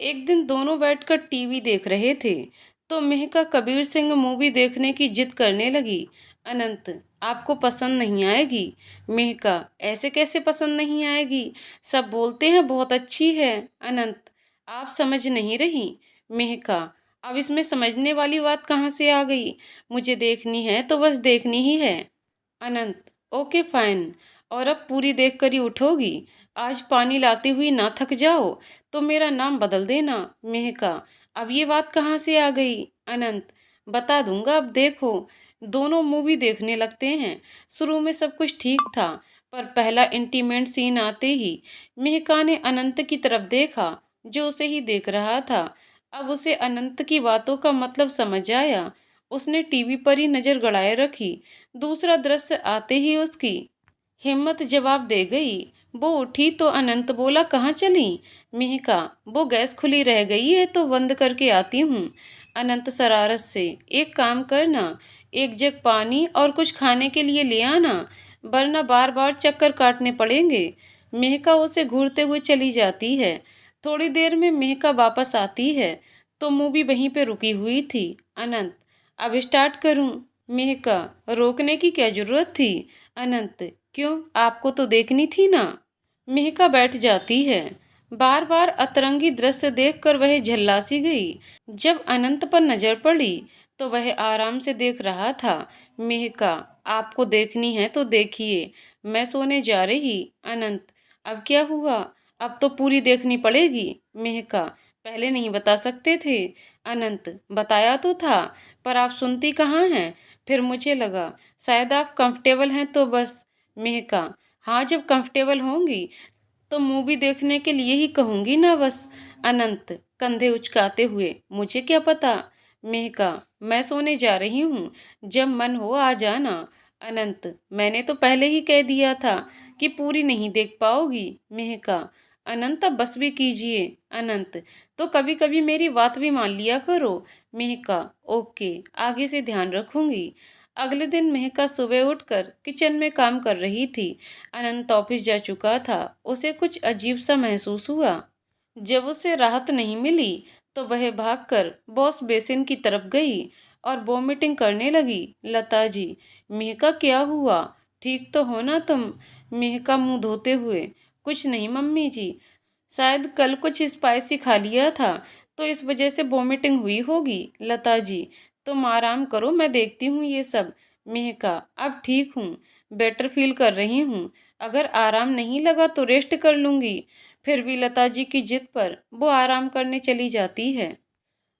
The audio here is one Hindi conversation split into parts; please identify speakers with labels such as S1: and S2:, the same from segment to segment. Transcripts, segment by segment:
S1: एक दिन दोनों बैठकर टीवी देख रहे थे तो मेहका कबीर सिंह मूवी देखने की जिद करने लगी। अनंत, आपको पसंद नहीं आएगी। मेहका, ऐसे कैसे पसंद नहीं आएगी? सब बोलते हैं बहुत अच्छी है। अनंत, आप समझ नहीं रही। मेहका, अब इसमें समझने वाली बात कहाँ से आ गई? मुझे देखनी है तो बस देखनी ही है। अनंत, ओके फाइन। और अब पूरी देख कर ही उठोगी? आज पानी लाती हुई ना थक जाओ तो मेरा नाम बदल देना। मेहका, अब ये बात कहाँ से आ गई? अनंत, बता दूंगा, अब देखो। दोनों मूवी देखने लगते हैं। शुरू में सब कुछ ठीक था, पर पहला इंटीमेट सीन आते ही मेहका ने अनंत की तरफ देखा, जो उसे ही देख रहा था। अब उसे अनंत की बातों का मतलब समझ आया। उसने टीवी पर ही नजर गड़ाए रखी। दूसरा दृश्य आते ही उसकी हिम्मत जवाब दे गई। वो उठी तो अनंत बोला, कहाँ चली? मेहका, वो गैस खुली रह गई है तो बंद करके आती हूँ। अनंत शरारत से, एक काम करना, एक जग पानी और कुछ खाने के लिए ले आना, वरना बार बार चक्कर काटने पड़ेंगे। मेहका उसे घूरते हुए चली जाती है। थोड़ी देर में मेहका वापस आती है तो मूवी वहीं पे रुकी हुई थी। अनंत, अब स्टार्ट करूं? मेहका, रोकने की क्या जरूरत थी? अनंत, क्यों, आपको तो देखनी थी ना। मेहका बैठ जाती है। बार बार अतरंगी दृश्य देखकर वह झल्ला सी गई। जब अनंत पर नजर पड़ी तो वह आराम से देख रहा था। मेहका, आपको देखनी है तो देखिए, मैं सोने जा रही। अनंत, अब क्या हुआ? अब तो पूरी देखनी पड़ेगी। मेहका, पहले नहीं बता सकते थे? अनंत, बताया तो था, पर आप सुनती कहाँ हैं। फिर मुझे लगा शायद आप कंफर्टेबल हैं तो बस। मेहका, हाँ, जब कंफर्टेबल होंगी तो मूवी देखने के लिए ही कहूंगी ना बस। अनंत कंधे उचकाते हुए, मुझे क्या पता। मेहका, मैं सोने जा रही हूँ, जब मन हो आ जाना। अनंत, मैंने तो पहले ही कह दिया था कि पूरी नहीं देख पाओगी। मेहका, अनंत अब बस भी कीजिए। अनंत, तो कभी कभी मेरी बात भी मान लिया करो। मेहका, ओके, आगे से ध्यान रखूंगी। अगले दिन मेहका सुबह उठकर किचन में काम कर रही थी। अनंत ऑफिस जा चुका था। उसे कुछ अजीब सा महसूस हुआ। जब उसे राहत नहीं मिली तो वह भागकर वॉश बेसिन की तरफ गई और वॉमिटिंग करने लगी। लता जी, मेहका क्या हुआ? ठीक तो हो ना तुम? मेहका मुंह धोते हुए, कुछ नहीं मम्मी जी, शायद कल कुछ स्पाइसी खा लिया था तो इस वजह से वॉमिटिंग हुई होगी। लता जी, तुम आराम करो, मैं देखती हूँ ये सब। मेहका, अब ठीक हूँ, बेटर फील कर रही हूँ। अगर आराम नहीं लगा तो रेस्ट कर लूँगी। फिर भी लता जी की जिद पर वो आराम करने चली जाती है।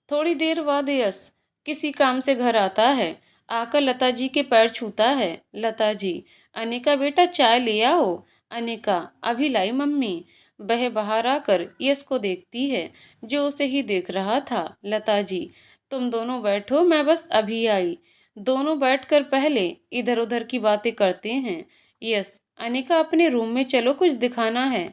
S1: थोड़ी देर बाद यश किसी काम से घर आता है। आकर लता जी के पैर छूता है। लता जी, अनिका बेटा चाय ले आओ। अनिका, अभी लाई मम्मी। वह बाहर आकर यश को देखती है, जो उसे ही देख रहा था। लता जी, तुम दोनों बैठो, मैं बस अभी आई। दोनों बैठकर पहले इधर उधर की बातें करते हैं। यश, अनिका अपने रूम में चलो, कुछ दिखाना है।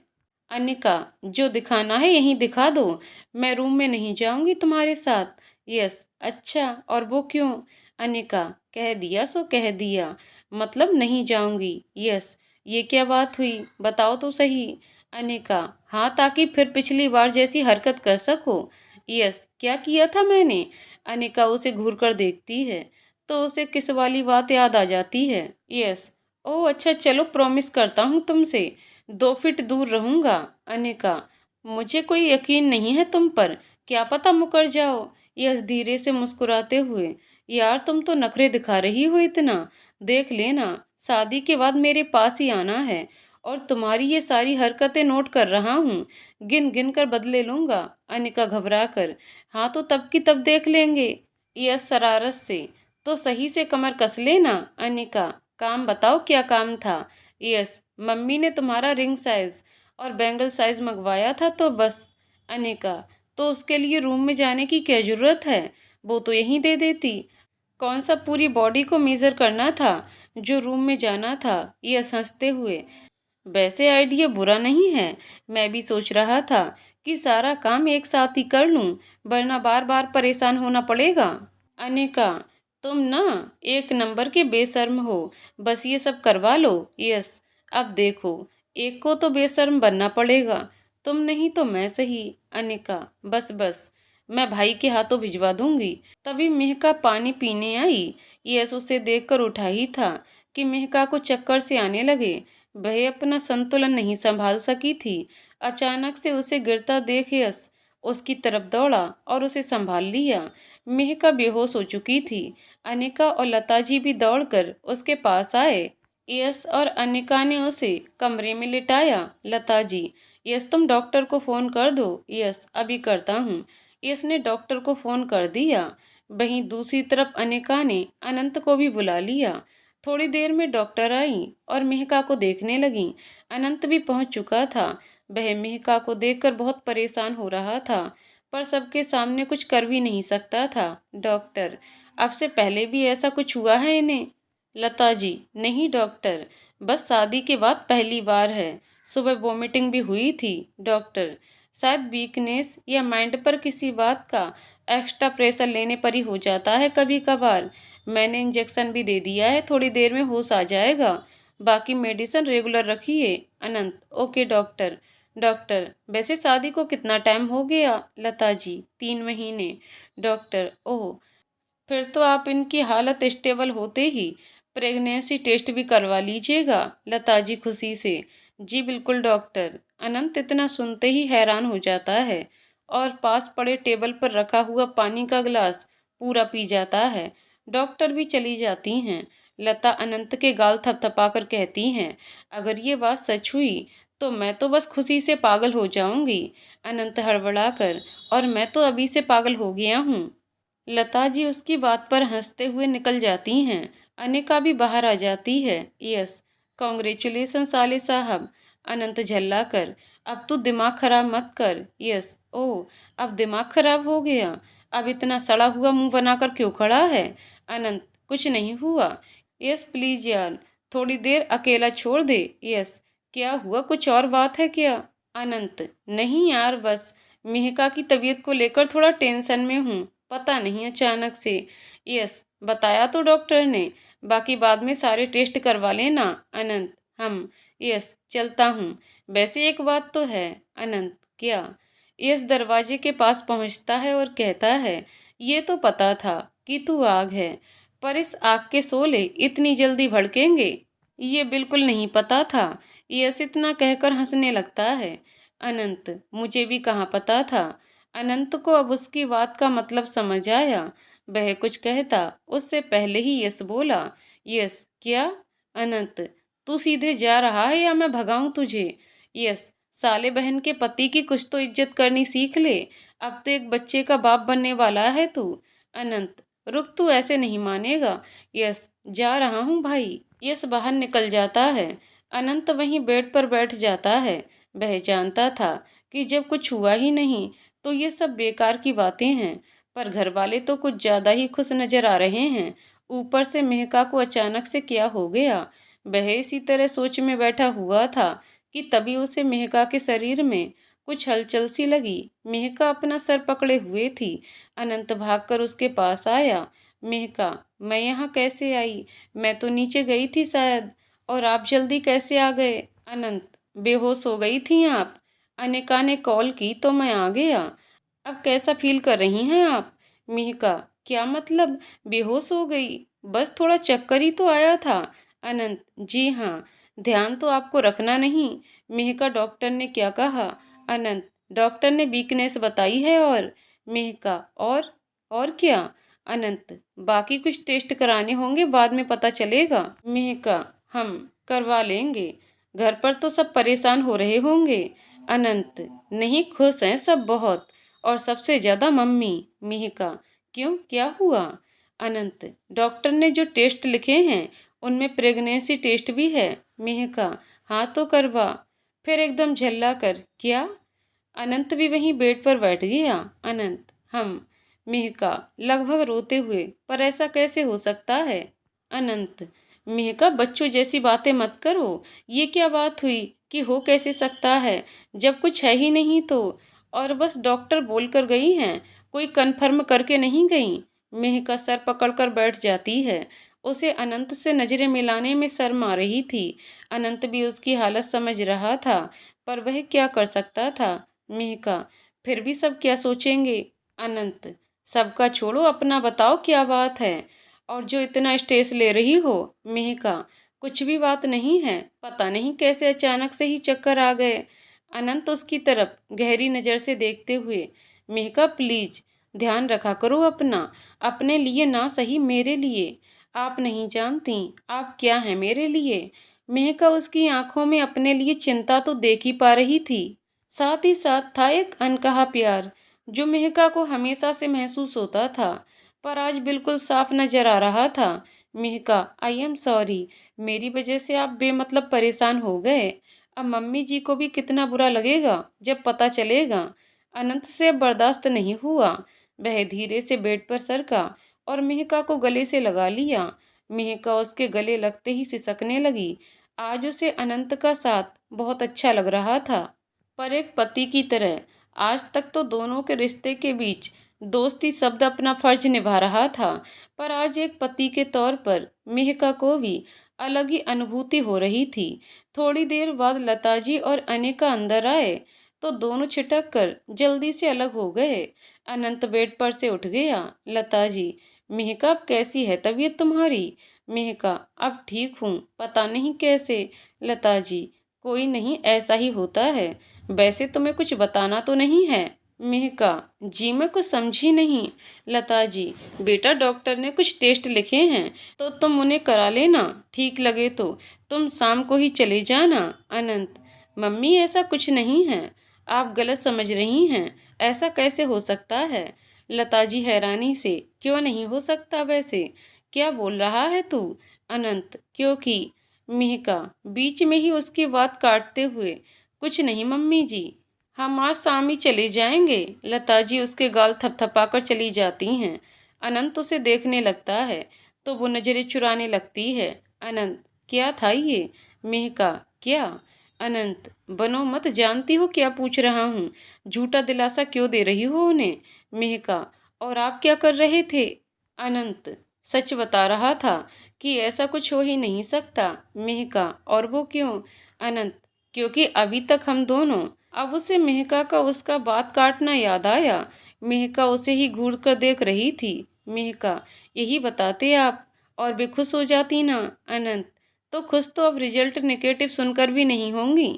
S1: अनिका, जो दिखाना है यहीं दिखा दो, मैं रूम में नहीं जाऊंगी तुम्हारे साथ। यस, अच्छा, और वो क्यों? अनिका, कह दिया सो कह दिया, मतलब नहीं जाऊंगी। यस, ये क्या बात हुई, बताओ तो सही। अनिका, हाँ, ताकि फिर पिछली बार जैसी हरकत कर सको। यस, क्या किया था मैंने? अनिका उसे घूर कर देखती है तो उसे किस वाली बात याद आ जाती है। यस, ओह अच्छा, चलो प्रॉमिस करता हूँ तुमसे 2 फीट दूर रहूंगा। अनिका, मुझे कोई यकीन नहीं है तुम पर, क्या पता मुकर जाओ। यश धीरे से मुस्कुराते हुए, यार तुम तो नखरे दिखा रही हो इतना। देख लेना, शादी के बाद मेरे पास ही आना है और तुम्हारी ये सारी हरकतें नोट कर रहा हूँ, गिन गिन कर बदले लूंगा। अनिका घबरा कर, हाँ तो तब की तब देख लेंगे। यश शरारत से, तो सही से कमर कस लेना। अनिका, काम बताओ, क्या काम था? यस, मम्मी ने तुम्हारा रिंग साइज और बैंगल साइज मंगवाया था तो बस। अनिका, तो उसके लिए रूम में जाने की क्या जरूरत है, वो तो यहीं दे देती। कौन सा पूरी बॉडी को मेजर करना था जो रूम में जाना था। यस हंसते हुए, वैसे आइडिया बुरा नहीं है, मैं भी सोच रहा था कि सारा काम एक साथ ही कर लूं, वरना बार बार परेशान होना पड़ेगा। अनिका, तुम ना एक नंबर के बेशर्म हो, बस ये सब करवा लो। यस, अब देखो, एक को तो बेशर्म बनना पड़ेगा, तुम नहीं तो मैं सही। अनिका, बस बस, मैं भाई के हाथों भिजवा दूंगी। तभी मेहका पानी पीने आई। यश उसे देखकर उठा ही था कि मेहका को चक्कर से आने लगे। वह अपना संतुलन नहीं संभाल सकी थी। अचानक से उसे गिरता देख यश उसकी तरफ दौड़ा और उसे संभाल लिया। मेहका बेहोश हो चुकी थी। अनिका और लताजी भी दौड़कर उसके पास आए। यश और अनिका ने उसे कमरे में लिटाया। लताजी, यश तुम डॉक्टर को फ़ोन कर दो। यश, अभी करता हूँ। यश ने डॉक्टर को फ़ोन कर दिया। वहीं दूसरी तरफ अनिका ने अनंत को भी बुला लिया। थोड़ी देर में डॉक्टर आई और मेहका को देखने लगी। अनंत भी पहुंच चुका था। वह मेहका को देखकर बहुत परेशान हो रहा था, पर सबके सामने कुछ कर भी नहीं सकता था। डॉक्टर, अब से पहले भी ऐसा कुछ हुआ है इन्हें? लताजी, नहीं डॉक्टर, बस शादी के बाद पहली बार है। सुबह वोमिटिंग भी हुई थी। डॉक्टर, शायद वीकनेस या माइंड पर किसी बात का एक्स्ट्रा प्रेशर लेने पर ही हो जाता है कभी कभार। मैंने इंजेक्शन भी दे दिया है, थोड़ी देर में होश आ जाएगा। बाकी मेडिसिन रेगुलर रखिए। अनंत, ओके डॉक्टर। डॉक्टर, वैसे शादी को कितना टाइम हो गया? लताजी, 3 महीने। डॉक्टर, ओह, फिर तो आप इनकी हालत स्टेबल होते ही प्रेगनेंसी टेस्ट भी करवा लीजिएगा। लताजी खुशी से, जी बिल्कुल डॉक्टर। अनंत इतना सुनते ही हैरान हो जाता है और पास पड़े टेबल पर रखा हुआ पानी का गिलास पूरा पी जाता है। डॉक्टर भी चली जाती हैं। लता अनंत के गाल थपथपाकर कहती हैं, अगर ये बात सच हुई तो मैं तो बस खुशी से पागल हो जाऊंगी। अनंत हड़बड़ाकर, और मैं तो अभी से पागल हो गया हूँ। लताजी उसकी बात पर हंसते हुए निकल जाती हैं। अनिका भी बाहर आ जाती है। यस, कॉन्ग्रेचुलेसन साले साहब। अनंत झल्ला कर, अब तू दिमाग खराब मत कर। यस, ओह, अब दिमाग खराब हो गया? अब इतना सड़ा हुआ मुंह बनाकर क्यों खड़ा है? अनंत, कुछ नहीं हुआ। यस प्लीज यार, थोड़ी देर अकेला छोड़ दे। यस, क्या हुआ, कुछ और बात है क्या? अनंत, नहीं यार, बस मेहका की तबीयत को लेकर थोड़ा टेंशन में हूँ। पता नहीं अचानक से। यस, बताया तो डॉक्टर ने, बाकी बाद में सारे टेस्ट करवा लेना। अनंत, हम, यस चलता हूँ। वैसे एक बात तो है। अनंत, क्या? यस दरवाजे के पास पहुँचता है और कहता है, ये तो पता था कि तू आग है, पर इस आग के शोले इतनी जल्दी भड़केंगे ये बिल्कुल नहीं पता था। यस इतना कहकर हंसने लगता है। अनंत, मुझे भी कहाँ पता था। अनंत को अब उसकी बात का मतलब समझ आया। वह कुछ कहता उससे पहले ही यस बोला, यस क्या? अनंत, तू सीधे जा रहा है या मैं भगाऊं तुझे? यस, साले बहन के पति की कुछ तो इज्जत करनी सीख ले। अब तो एक बच्चे का बाप बनने वाला है तू। अनंत, रुक, तू ऐसे नहीं मानेगा। यस, जा रहा हूँ भाई। यस बाहर निकल जाता है। अनंत वहीं बेड पर बैठ जाता है। वह जानता था कि जब कुछ हुआ ही नहीं तो ये सब बेकार की बातें हैं, पर घर वाले तो कुछ ज़्यादा ही खुश नजर आ रहे हैं। ऊपर से मेहका को अचानक से क्या हो गया? वह इसी तरह सोच में बैठा हुआ था कि तभी उसे मेहका के शरीर में कुछ हलचल सी लगी। मेहका अपना सर पकड़े हुए थी। अनंत भागकर उसके पास आया। मेहका, मैं यहाँ कैसे आई? मैं तो नीचे गई थी शायद, और आप जल्दी कैसे आ गए? अनंत, बेहोश हो गई थी आप। अनिका ने कॉल की तो मैं आ गया। अब कैसा फील कर रही हैं आप? मेहका, क्या मतलब बेहोश हो गई? बस थोड़ा चक्कर ही तो आया था। अनंत, जी हाँ, ध्यान तो आपको रखना नहीं। मेहका, डॉक्टर ने क्या कहा? अनंत, डॉक्टर ने वीकनेस बताई है। और? मेहका, और क्या? अनंत, बाकी कुछ टेस्ट कराने होंगे, बाद में पता चलेगा। मेहका, हम करवा लेंगे। घर पर तो सब परेशान हो रहे होंगे। अनंत, नहीं, खुश हैं सब बहुत, और सबसे ज्यादा मम्मी। मेहका, क्यों, क्या हुआ? अनंत, डॉक्टर ने जो टेस्ट लिखे हैं उनमें प्रेगनेंसी टेस्ट भी है। मेहका, हाँ तो करवा। फिर एकदम झल्ला कर, क्या? अनंत भी वहीं बेड पर बैठ गया। अनंत, हम। मेहका लगभग रोते हुए, पर ऐसा कैसे हो सकता है? अनंत, मेहका बच्चों जैसी बातें मत करो। ये क्या बात हुई कि हो कैसे सकता है जब कुछ है ही नहीं तो? और बस डॉक्टर बोलकर गई हैं, कोई कन्फर्म करके नहीं गई। मेहका सर पकड़कर बैठ जाती है। उसे अनंत से नजरें मिलाने में शर्म आ रही थी। अनंत भी उसकी हालत समझ रहा था, पर वह क्या कर सकता था। मेहका, फिर भी सब क्या सोचेंगे। अनंत, सबका छोड़ो, अपना बताओ क्या बात है, और जो इतना स्ट्रेस ले रही हो। मेहका, कुछ भी बात नहीं है, पता नहीं कैसे अचानक से ही चक्कर आ गए। अनंत उसकी तरफ गहरी नज़र से देखते हुए, मेहका प्लीज ध्यान रखा करो अपना, अपने लिए ना सही मेरे लिए। आप नहीं जानती आप क्या हैं मेरे लिए। मेहका उसकी आंखों में अपने लिए चिंता तो देख ही पा रही थी, साथ ही साथ था एक अनकहा प्यार जो मेहका को हमेशा से महसूस होता था, पर आज बिल्कुल साफ नजर आ रहा था। मेहका, आई एम सॉरी, मेरी वजह से आप बेमतलब परेशान हो गए। अब मम्मी जी को भी कितना बुरा लगेगा जब पता चलेगा। अनंत से अब बर्दाश्त नहीं हुआ। वह धीरे से बेड पर सरका और मेहका को गले से लगा लिया। मेहका उसके गले लगते ही सिसकने लगी। आज उसे अनंत का साथ बहुत अच्छा लग रहा था, पर एक पति की तरह। आज तक तो दोनों के रिश्ते के बीच दोस्ती शब्द अपना फर्ज निभा रहा था, पर आज एक पति के तौर पर मेहका को भी अलग ही अनुभूति हो रही थी। थोड़ी देर बाद लताजी और अनिका अंदर आए तो दोनों छिटक कर जल्दी से अलग हो गए। अनंत बेड पर से उठ गया। लताजी, मेहका अब कैसी है तबीयत तुम्हारी। मेहका, अब ठीक हूँ, पता नहीं कैसे। लताजी, कोई नहीं, ऐसा ही होता है। वैसे तुम्हें कुछ बताना तो नहीं है। मेहका, जी मैं कुछ समझी नहीं। लताजी, बेटा डॉक्टर ने कुछ टेस्ट लिखे हैं तो तुम उन्हें करा लेना, ठीक लगे तो तुम शाम को ही चले जाना। अनंत, मम्मी ऐसा कुछ नहीं है, आप गलत समझ रही हैं, ऐसा कैसे हो सकता है। लताजी हैरानी से, क्यों नहीं हो सकता, वैसे क्या बोल रहा है तू। अनंत, क्योंकि। मेहका बीच में ही उसकी बात काटते हुए, कुछ नहीं मम्मी जी, हम आज शाम ही चले जाएंगे। लताजी उसके गाल थपथपाकर चली जाती हैं। अनंत उसे देखने लगता है तो वो नजरें चुराने लगती है। अनंत, क्या था ये। मेहका, क्या। अनंत, बनो मत, जानती हो क्या पूछ रहा हूँ, झूठा दिलासा क्यों दे रही हो उन्हें। मेहका, और आप क्या कर रहे थे। अनंत, सच बता रहा था कि ऐसा कुछ हो ही नहीं सकता। मेहका, और वो क्यों। अनंत, क्योंकि अभी तक हम दोनों। अब उसे मेहका का उसका बात काटना याद आया। मेहका उसे ही घूर कर देख रही थी। मेहका, यही बताते आप और बेखुश हो जाती ना। अनंत, तो खुश तो अब रिजल्ट नेगेटिव सुनकर भी नहीं होंगी।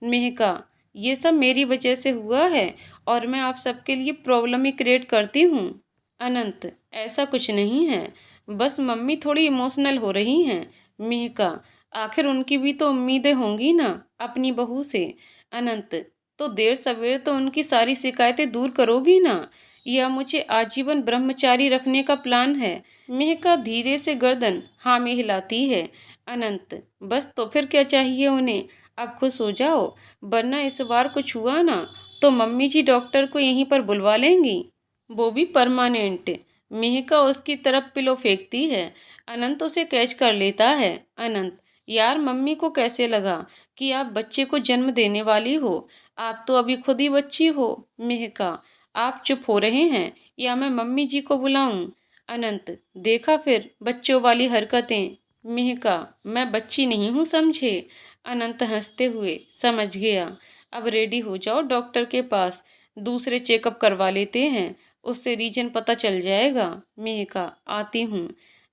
S1: मेहका, ये सब मेरी वजह से हुआ है और मैं आप सबके लिए प्रॉब्लम ही क्रिएट करती हूँ। अनंत, ऐसा कुछ नहीं है, बस मम्मी थोड़ी इमोशनल हो रही हैं। मेहका, आखिर उनकी भी तो उम्मीदें होंगी ना अपनी बहू से। अनंत, तो देर सवेर तो उनकी सारी शिकायतें दूर करोगी ना, या मुझे आजीवन ब्रह्मचारी रखने का प्लान है। मेहका धीरे से गर्दन हाँ में हिलाती है। अनंत, बस तो फिर क्या चाहिए उन्हें, अब खुश हो जाओ, वरना इस बार कुछ हुआ ना तो मम्मी जी डॉक्टर को यहीं पर बुलवा लेंगी, वो भी परमानेंट। मेहका उसकी तरफ पिलो फेंकती है। अनंत उसे कैच कर लेता है। अनंत, यार मम्मी को कैसे लगा कि आप बच्चे को जन्म देने वाली हो, आप तो अभी खुद ही बच्ची हो। मेहका, आप चुप हो रहे हैं या मैं मम्मी जी को बुलाऊं। अनंत, देखा फिर बच्चों वाली हरकतें। मेहका, मैं बच्ची नहीं हूँ समझे। अनंत हंसते हुए, समझ गया, अब रेडी हो जाओ डॉक्टर के पास, दूसरे चेकअप करवा लेते हैं, उससे रीजन पता चल जाएगा। मेहका, आती हूँ।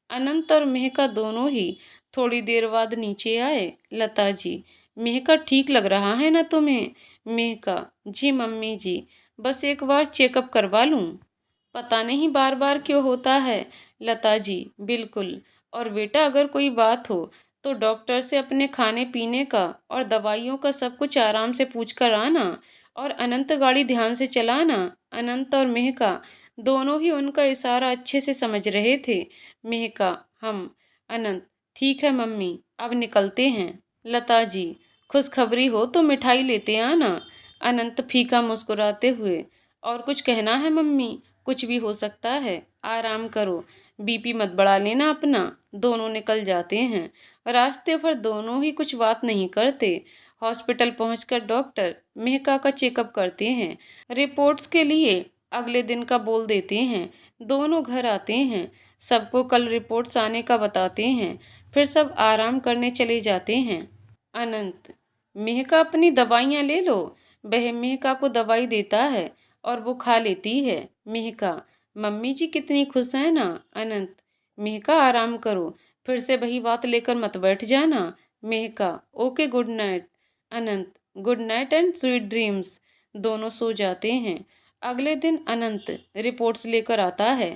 S1: अनंत और मेहका दोनों ही थोड़ी देर बाद नीचे आए। लताजी, मेहका ठीक लग रहा है ना तुम्हें। मेहका, जी मम्मी जी, बस एक बार चेकअप करवा लूँ, पता नहीं बार बार क्यों होता है। लताजी, बिल्कुल, और बेटा अगर कोई बात हो तो डॉक्टर से अपने खाने पीने का और दवाइयों का सब कुछ आराम से पूछ कर आना, और अनंत गाड़ी ध्यान से चलाना। अनंत और मेहका दोनों ही उनका इशारा अच्छे से समझ रहे थे। मेहका, हम। अनंत, ठीक है मम्मी, अब निकलते हैं। लताजी, खुशखबरी हो तो मिठाई लेते आना। अनंत फीका मुस्कुराते हुए, और कुछ कहना है मम्मी, कुछ भी हो सकता है, आराम करो, बीपी मत बढ़ा लेना अपना। दोनों निकल जाते हैं। रास्ते पर दोनों ही कुछ बात नहीं करते। हॉस्पिटल पहुंचकर डॉक्टर मेहका का चेकअप करते हैं, रिपोर्ट्स के लिए अगले दिन का बोल देते हैं। दोनों घर आते हैं, सबको कल रिपोर्ट्स आने का बताते हैं, फिर सब आराम करने चले जाते हैं। अनंत, मेहका अपनी दवाइयाँ ले लो। वह मेहका को दवाई देता है और वो खा लेती है। मेहका, मम्मी जी कितनी खुश है ना। अनंत, मेहका आराम करो, फिर से वही बात लेकर मत बैठ जाना। मेहका, okay good night. Anant, good night and sweet dreams. दोनों सो जाते हैं। अगले दिन अनंत रिपोर्ट्स लेकर आता है।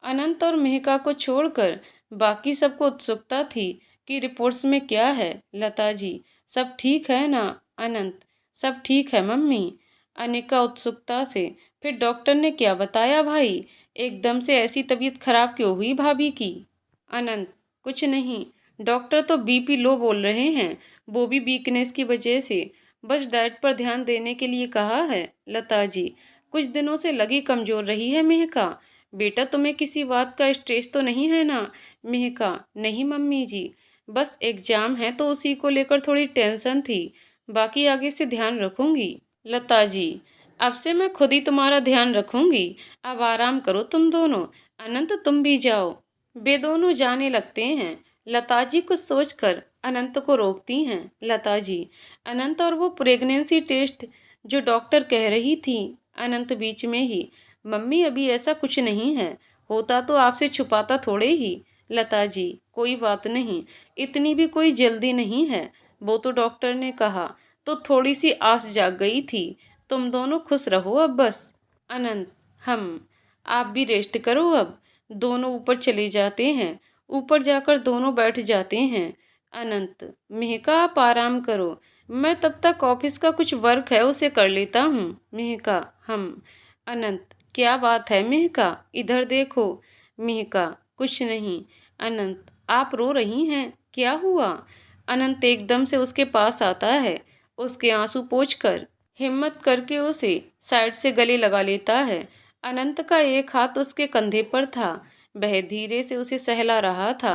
S1: अनंत और मेहका को छोड़कर बाकी सबको उत्सुकता थी कि रिपोर्ट्स में क्या है। लता जी, सब ठीक है ना। अनंत, सब ठीक है मम्मी। अनिका उत्सुकता से, फिर डॉक्टर ने क्या बताया भाई? एकदम से ऐसी तबीयत खराब क्यों हुई भाभी की? अनंत, कुछ नहीं, डॉक्टर तो बीपी लो बोल रहे हैं, वो भी वीकनेस की वजह से। बस डाइट पर ध्यान देने के लिए कहा है। लता जी, कुछ दिनों से लगी कमजोर रही है मेहका। बेटा तुम्हें किसी बात का स्ट्रेस तो नहीं है ना? मेहका, नहीं मम्मी जी, बस एग्जाम है तो उसी को लेकर थोड़ी टेंशन थी, बाकी आगे से ध्यान रखूंगी। लता जी, अब से मैं खुद ही तुम्हारा ध्यान रखूंगी। अब आराम करो तुम दोनों। अनंत तुम भी जाओ। वे दोनों जाने लगते हैं। लता जी कुछ सोचकर अनंत को रोकती हैं। लता जी, अनंत और वो प्रेगनेंसी टेस्ट जो डॉक्टर कह रही थी। अनंत बीच में ही, मम्मी अभी ऐसा कुछ नहीं है, होता तो आपसे छुपाता थोड़े ही। लता जी, कोई बात नहीं, इतनी भी कोई जल्दी नहीं है, वो तो डॉक्टर ने कहा तो थोड़ी सी आस जाग गई थी। तुम दोनों खुश रहो अब बस। अनंत, हम, आप भी रेस्ट करो अब। दोनों ऊपर चले जाते हैं। ऊपर जाकर दोनों बैठ जाते हैं। अनंत, मेहका आप आराम करो, मैं तब तक ऑफिस का कुछ वर्क है उसे कर लेता हूँ। मेहका, हम। अनंत, क्या बात है मेहका, इधर देखो। मेहका, कुछ नहीं। अनंत, आप रो रही हैं, क्या हुआ? अनंत एकदम से उसके पास आता है, उसके आंसू पोंछकर हिम्मत करके उसे साइड से गले लगा लेता है। अनंत का एक हाथ उसके कंधे पर था, वह धीरे से उसे सहला रहा था।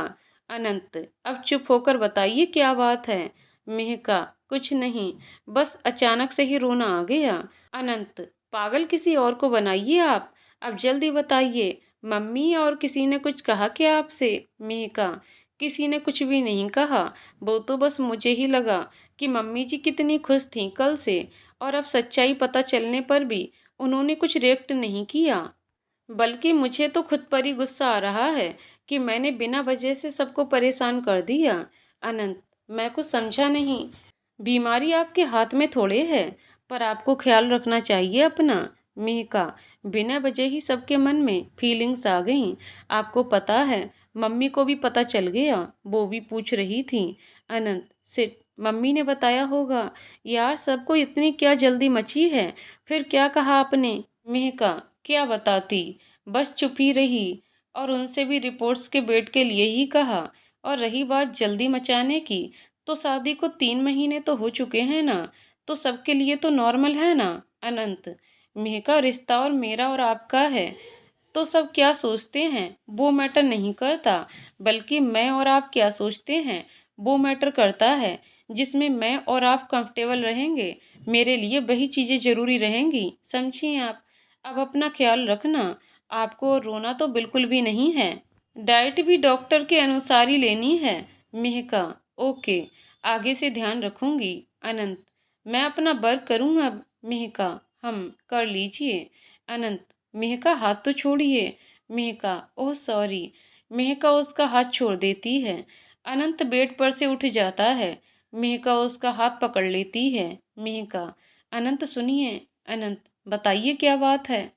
S1: अनंत, अब चुप होकर बताइए क्या बात है? मेहका, कुछ नहीं, बस अचानक से ही रोना आ गया। अनंत, पागल किसी और को बनाइए आप, अब जल्दी बताइए। मम्मी और किसी ने कुछ कहा क्या आपसे? मेहका, किसी ने कुछ भी नहीं कहा, वो तो बस मुझे ही लगा कि मम्मी जी कितनी खुश थीं कल से, और अब सच्चाई पता चलने पर भी उन्होंने कुछ रिएक्ट नहीं किया। बल्कि मुझे तो खुद पर ही गुस्सा आ रहा है कि मैंने बिना वजह से सबको परेशान कर दिया। अनंत, मैं कुछ समझा नहीं। बीमारी आपके हाथ में थोड़े है, पर आपको ख्याल रखना चाहिए अपना। मेहका, बिना वजह ही सबके मन में फीलिंग्स आ गईं। आपको पता है, मम्मी को भी पता चल गया, वो भी पूछ रही थी। अनंत, सिट, मम्मी ने बताया होगा। यार, सबको इतनी क्या जल्दी मची है? फिर क्या कहा आपने? मेहका, क्या बताती, बस चुप ही रही, और उनसे भी रिपोर्ट्स के वेट के लिए ही कहा। और रही बात जल्दी मचाने की, तो शादी को 3 महीने तो हो चुके हैं ना, तो सबके लिए तो नॉर्मल है ना। अनंत, मेहका, रिश्ता और मेरा और आपका है, तो सब क्या सोचते हैं वो मैटर नहीं करता, बल्कि मैं और आप क्या सोचते हैं वो मैटर करता है। जिसमें मैं और आप कंफर्टेबल रहेंगे, मेरे लिए वही चीज़ें ज़रूरी रहेंगी, समझिए आप। अब अपना ख्याल रखना, आपको रोना तो बिल्कुल भी नहीं है। डाइट भी डॉक्टर के अनुसार ही लेनी है। मेहका, ओके, आगे से ध्यान रखूंगी। अनंत, मैं अपना वर्क करूँगा अब। मेहका, हम, कर लीजिए। अनंत, मेहका हाथ तो छोड़िए। मेहका, ओह सॉरी। मेहका उसका हाथ छोड़ देती है। अनंत बेड पर से उठ जाता है। मेहका उसका हाथ पकड़ लेती है। मेहका, अनंत सुनिए। अनंत, बताइए क्या बात है?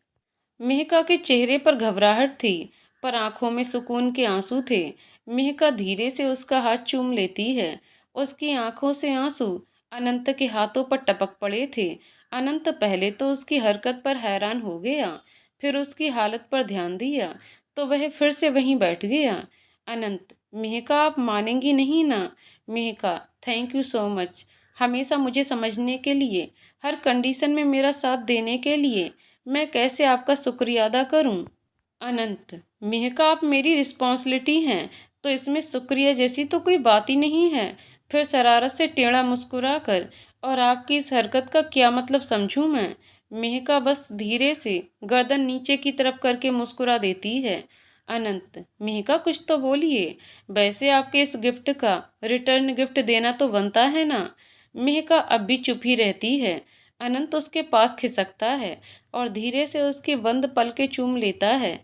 S1: मेहका के चेहरे पर घबराहट थी, पर आंखों में सुकून के आंसू थे। मेहका धीरे से उसका हाथ चूम लेती है। उसकी आंखों से आंसू अनंत के हाथों पर टपक पड़े थे। अनंत पहले तो उसकी हरकत पर हैरान हो गया, फिर उसकी हालत पर ध्यान दिया, तो वह फिर से वहीं बैठ गया। अनंत, मेहका आप मानेंगी नहीं ना? मेहका, थैंक यू सो मच, हमेशा मुझे समझने के लिए, हर कंडीशन में मेरा साथ देने के लिए। मैं कैसे आपका शुक्रिया अदा करूं? अनंत, मेहका आप मेरी रिस्पॉन्सिबिलिटी हैं, तो इसमें शुक्रिया जैसी तो कोई बात ही नहीं है। फिर शरारत से टेढ़ा मुस्कुरा कर, और आपकी इस हरकत का क्या मतलब समझूं मैं? मेहका बस धीरे से गर्दन नीचे की तरफ करके मुस्कुरा देती है। अनंत, मेहका कुछ तो बोलिए, वैसे आपके इस गिफ्ट का रिटर्न गिफ्ट देना तो बनता है ना। मेहका अब भी चुप ही रहती है। अनंत उसके पास खिसकता है और धीरे से उसकी बंद पलकें चूम लेता है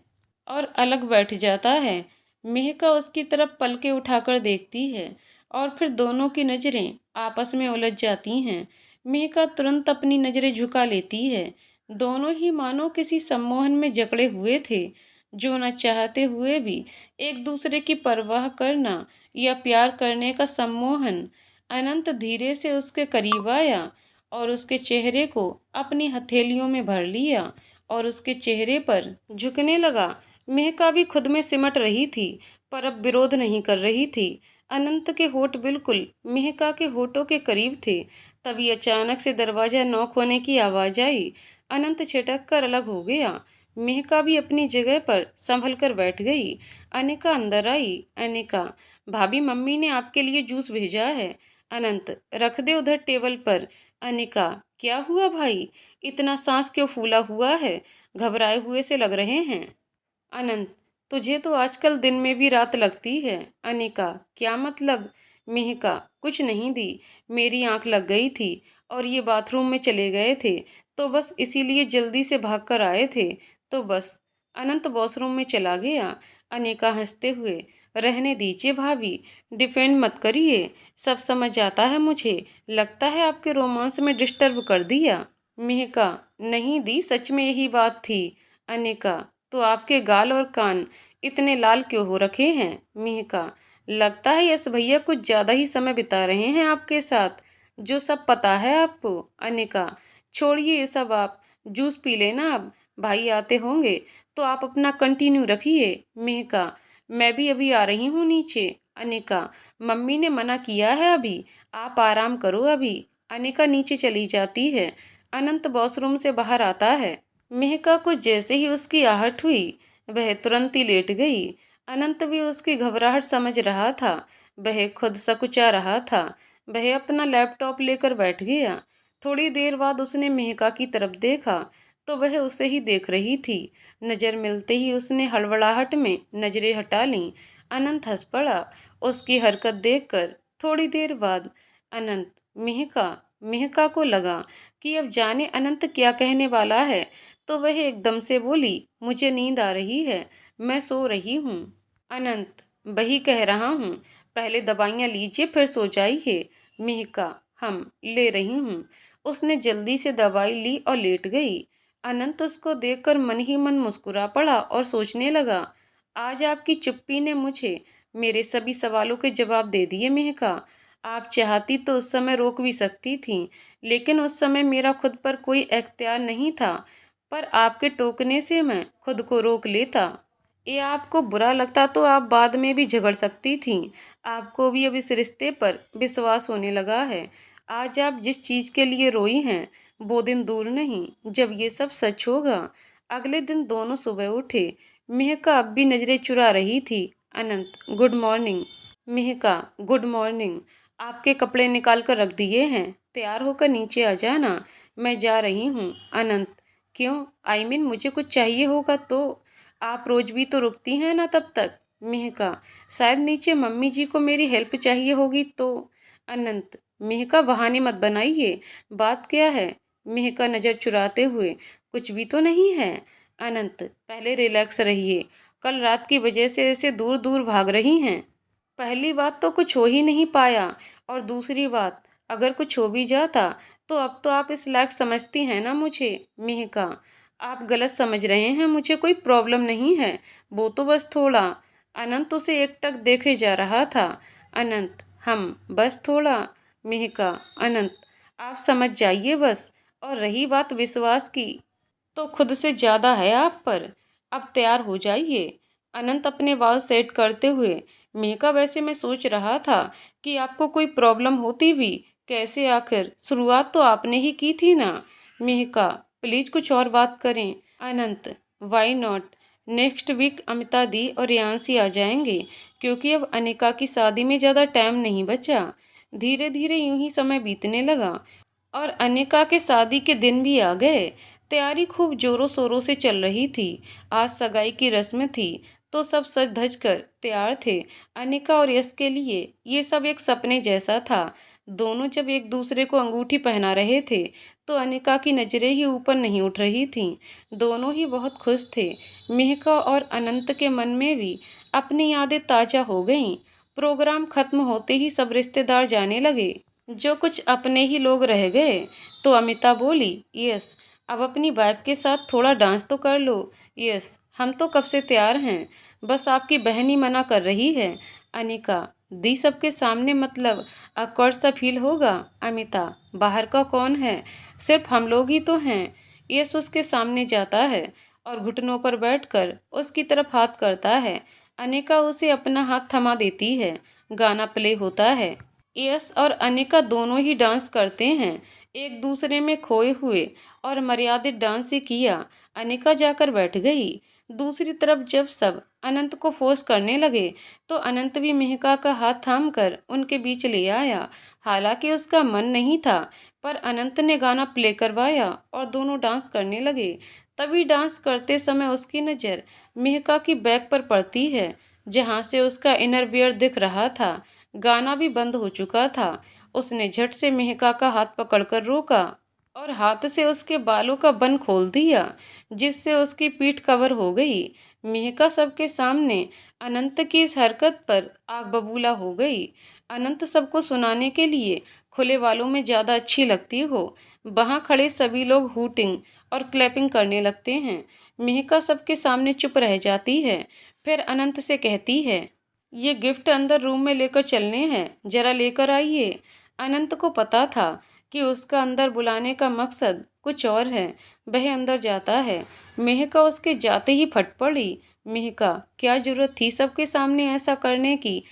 S1: और अलग बैठ जाता है। मेहका उसकी तरफ पलकें उठाकर देखती है और फिर दोनों की नज़रें आपस में उलझ जाती हैं। मेहका तुरंत अपनी नज़रें झुका लेती है। दोनों ही मानो किसी सम्मोहन में जकड़े हुए थे, जो न चाहते हुए भी एक दूसरे की परवाह करना या प्यार करने का सम्मोहन। अनंत धीरे से उसके करीब आया और उसके चेहरे को अपनी हथेलियों में भर लिया और उसके चेहरे पर झुकने लगा। मेहका भी खुद में सिमट रही थी, पर अब विरोध नहीं कर रही थी। अनंत के होठ बिल्कुल मेहका के होठों के करीब थे। तभी अचानक से दरवाजा नॉक होने की आवाज़ आई। अनंत छिटक कर अलग हो गया। मेहका भी अपनी जगह पर संभल कर बैठ गई। अनिका अंदर आई। अनिका, भाभी मम्मी ने आपके लिए जूस भेजा है। अनंत, रख दे उधर टेबल पर। अनिका, क्या हुआ भाई, इतना सांस क्यों फूला हुआ है, घबराए हुए से लग रहे हैं। अनंत, तुझे तो आजकल दिन में भी रात लगती है। अनिका, क्या मतलब। मेहका, कुछ नहीं दी, मेरी आंख लग गई थी और ये बाथरूम में चले गए थे, तो बस इसीलिए जल्दी से भाग कर आए थे, तो बस। अनंत वॉशरूम में चला गया। अनिका हंसते हुए, रहने दीजिए भाभी, डिफेंड मत करिए, सब समझ आता है मुझे, लगता है आपके रोमांस में डिस्टर्ब कर दिया। मेहका, नहीं दी, सच में यही बात थी। अनिका, तो आपके गाल और कान इतने लाल क्यों हो रखे हैं। मेहका, लगता है यस भैया कुछ ज़्यादा ही समय बिता रहे हैं आपके साथ, जो सब पता है आपको। अनिका, छोड़िए ये सब, आप जूस पी लेना, अब भाई आते होंगे तो आप अपना कंटिन्यू रखिए। मेहका, मैं भी अभी आ रही हूँ नीचे। अनिका, मम्मी ने मना किया है अभी, आप आराम करो अभी। अनिका नीचे चली जाती है। अनंत वॉशरूम से बाहर आता है। मेहका को जैसे ही उसकी आहट हुई, वह तुरंत ही लेट गई। अनंत भी उसकी घबराहट समझ रहा था। वह खुद सकुचा रहा था। वह अपना लैपटॉप लेकर बैठ गया। थोड़ी देर बाद उसने मेहका की तरफ देखा तो वह उसे ही देख रही थी। नज़र मिलते ही उसने हड़बड़ाहट में नजरें हटा लीं। अनंत हंस पड़ा उसकी हरकत देखकर। थोड़ी देर बाद अनंत, मेहका, मेहका को लगा कि अब जाने अनंत क्या कहने वाला है, तो वह एकदम से बोली, मुझे नींद आ रही है, मैं सो रही हूँ। अनंत, वही कह रहा हूँ, पहले दवाइयाँ लीजिए फिर सो जाइए। मेहका, हम ले रही हूँ। उसने जल्दी से दवाई ली और लेट गई। अनंत उसको देखकर मन ही मन मुस्कुरा पड़ा और सोचने लगा, आज आपकी चुप्पी ने मुझे मेरे सभी सवालों के जवाब दे दिए। मेहका, आप चाहती तो उस समय रोक भी सकती थी, लेकिन उस समय मेरा खुद पर कोई इख्तियार नहीं था, पर आपके टोकने से मैं खुद को रोक लेता। ये आपको बुरा लगता तो आप बाद में भी झगड़ सकती थीं। आपको भी अब इस रिश्ते पर विश्वास होने लगा है। आज आप जिस चीज़ के लिए रोई हैं, वो दिन दूर नहीं जब ये सब सच होगा। अगले दिन दोनों सुबह उठे। मेहका अब भी नज़रें चुरा रही थी। अनंत, गुड मॉर्निंग। मेहका, गुड मॉर्निंग। आपके कपड़े निकाल कर रख दिए हैं, तैयार होकर नीचे आ जाना, मैं जा रही हूँ। अनंत, क्यों, आई मीन मुझे कुछ चाहिए होगा तो। आप रोज़ भी तो रुकती हैं ना तब तक। मेहका, शायद नीचे मम्मी जी को मेरी हेल्प चाहिए होगी तो। अनंत, मेहका बहाने मत बनाइए, बात क्या है। मेहका नज़र चुराते हुए, कुछ भी तो नहीं है। अनंत, पहले रिलैक्स रहिए, कल रात की वजह से ऐसे दूर दूर भाग रही हैं। पहली बात तो कुछ हो ही नहीं पाया, और दूसरी बात, अगर कुछ हो भी जाता तो अब तो आप इस लायक समझती हैं ना मुझे। मेहका, आप गलत समझ रहे हैं, मुझे कोई प्रॉब्लम नहीं है, वो तो बस थोड़ा। अनंत उसे एकटक देखे जा रहा था। अनंत, हम बस थोड़ा। मेहका, अनंत, आप समझ जाइए बस। और रही बात विश्वास की, तो खुद से ज़्यादा है आप पर। अब तैयार हो जाइए। अनंत अपने बाल सेट करते हुए, मेहका, वैसे मैं सोच रहा था कि आपको कोई प्रॉब्लम होती भी कैसे, आखिर शुरुआत तो आपने ही की थी ना। मेहका, प्लीज़ कुछ और बात करें। Anant, why not, next week Amita di और रियांशी आ जाएंगे, क्योंकि अब अनिका की शादी में ज़्यादा टाइम नहीं बचा। धीरे धीरे यूं ही समय बीतने लगा और अनिका के शादी के दिन भी आ गए। तैयारी खूब जोरों शोरों से चल रही थी। आज सगाई की रस्म थी, तो सब सज धज कर तैयार थे। अनिका और यश के लिए ये सब एक सपने जैसा था। दोनों जब एक दूसरे को अंगूठी पहना रहे थे तो अनिका की नज़रें ही ऊपर नहीं उठ रही थीं। दोनों ही बहुत खुश थे। मेहका और अनंत के मन में भी अपनी यादें ताज़ा हो गईं। प्रोग्राम खत्म होते ही सब रिश्तेदार जाने लगे, जो कुछ अपने ही लोग रह गए। तो अमिता बोली, यस, अब अपनी वाइफ के साथ थोड़ा डांस तो कर लो। यस, हम तो कब से तैयार हैं, बस आपकी बहन ही मना कर रही है। अनिका, दी सबके सामने मतलब awkward सा फील होगा। अमिता, बाहर का कौन है, सिर्फ हम लोग ही तो हैं। यश उसके सामने जाता है और घुटनों पर बैठकर उसकी तरफ हाथ करता है। अनिका उसे अपना हाथ थमा देती है। गाना प्ले होता है। यश और अनिका दोनों ही डांस करते हैं, एक दूसरे में खोए हुए, और मर्यादित डांस ही किया। अनिका जाकर बैठ गई। दूसरी तरफ जब सब अनंत को फोर्स करने लगे तो अनंत भी मेहका का हाथ थामकर उनके बीच ले आया। हालांकि उसका मन नहीं था, पर अनंत ने गाना प्ले करवाया और दोनों डांस करने लगे। तभी डांस करते समय उसकी नज़र मेहका की बैक पर पड़ती है, जहाँ से उसका इनर वियर दिख रहा था। गाना भी बंद हो चुका था। उसने झट से मेहका का हाथ पकड़कर रोका और हाथ से उसके बालों का बन खोल दिया, जिससे उसकी पीठ कवर हो गई। मेहका सबके सामने अनंत की इस हरकत पर आग बबूला हो गई। अनंत सबको सुनाने के लिए खुले बालों में ज़्यादा अच्छी लगती हो। वहाँ खड़े सभी लोग हूटिंग और क्लैपिंग करने लगते हैं। मेहका सबके सामने चुप रह जाती है, फिर अनंत से कहती है, ये गिफ्ट अंदर रूम में लेकर चलने हैं, जरा लेकर आइए। अनंत को पता था कि उसका अंदर बुलाने का मकसद कुछ और है। वह अंदर जाता है। मेहका उसके जाते ही फट पड़ी। मेहका, क्या जरूरत थी सबके सामने ऐसा करने की?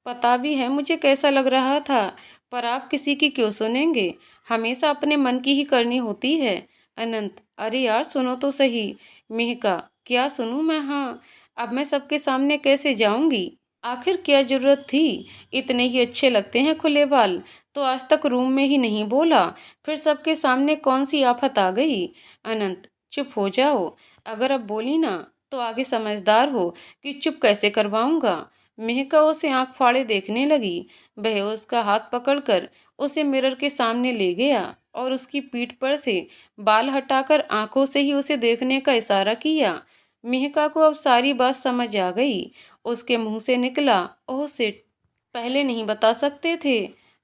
S1: पता भी है मुझे कैसा लग रहा था, पर आप किसी की क्यों सुनेंगे? हमेशा अपने मन की ही करनी होती है। अनंत, अरे यार सुनो तो सही। मेहका, क्या सुनूं मैं? हाँ, अब मैं सबके सामने कैसे जाऊंगी? आखिर क्या जरूरत थी? इतने ही अच्छे लगते हैं खुले बाल, तो आज तक रूम में ही नहीं बोला, फिर सबके सामने कौन सी आफत आ गई? अनंत, चुप हो जाओ। अगर अब बोली ना तो आगे समझदार हो कि चुप कैसे करवाऊंगा। मेहका उसे आंख फाड़े देखने लगी। वह उसका हाथ पकड़कर उसे मिरर के सामने ले गया और उसकी पीठ पर से बाल हटाकर आंखों से ही उसे देखने का इशारा किया। मेहका को अब सारी बात समझ आ गई। उसके मुंह से निकला, ओह सिट, पहले नहीं बता सकते थे।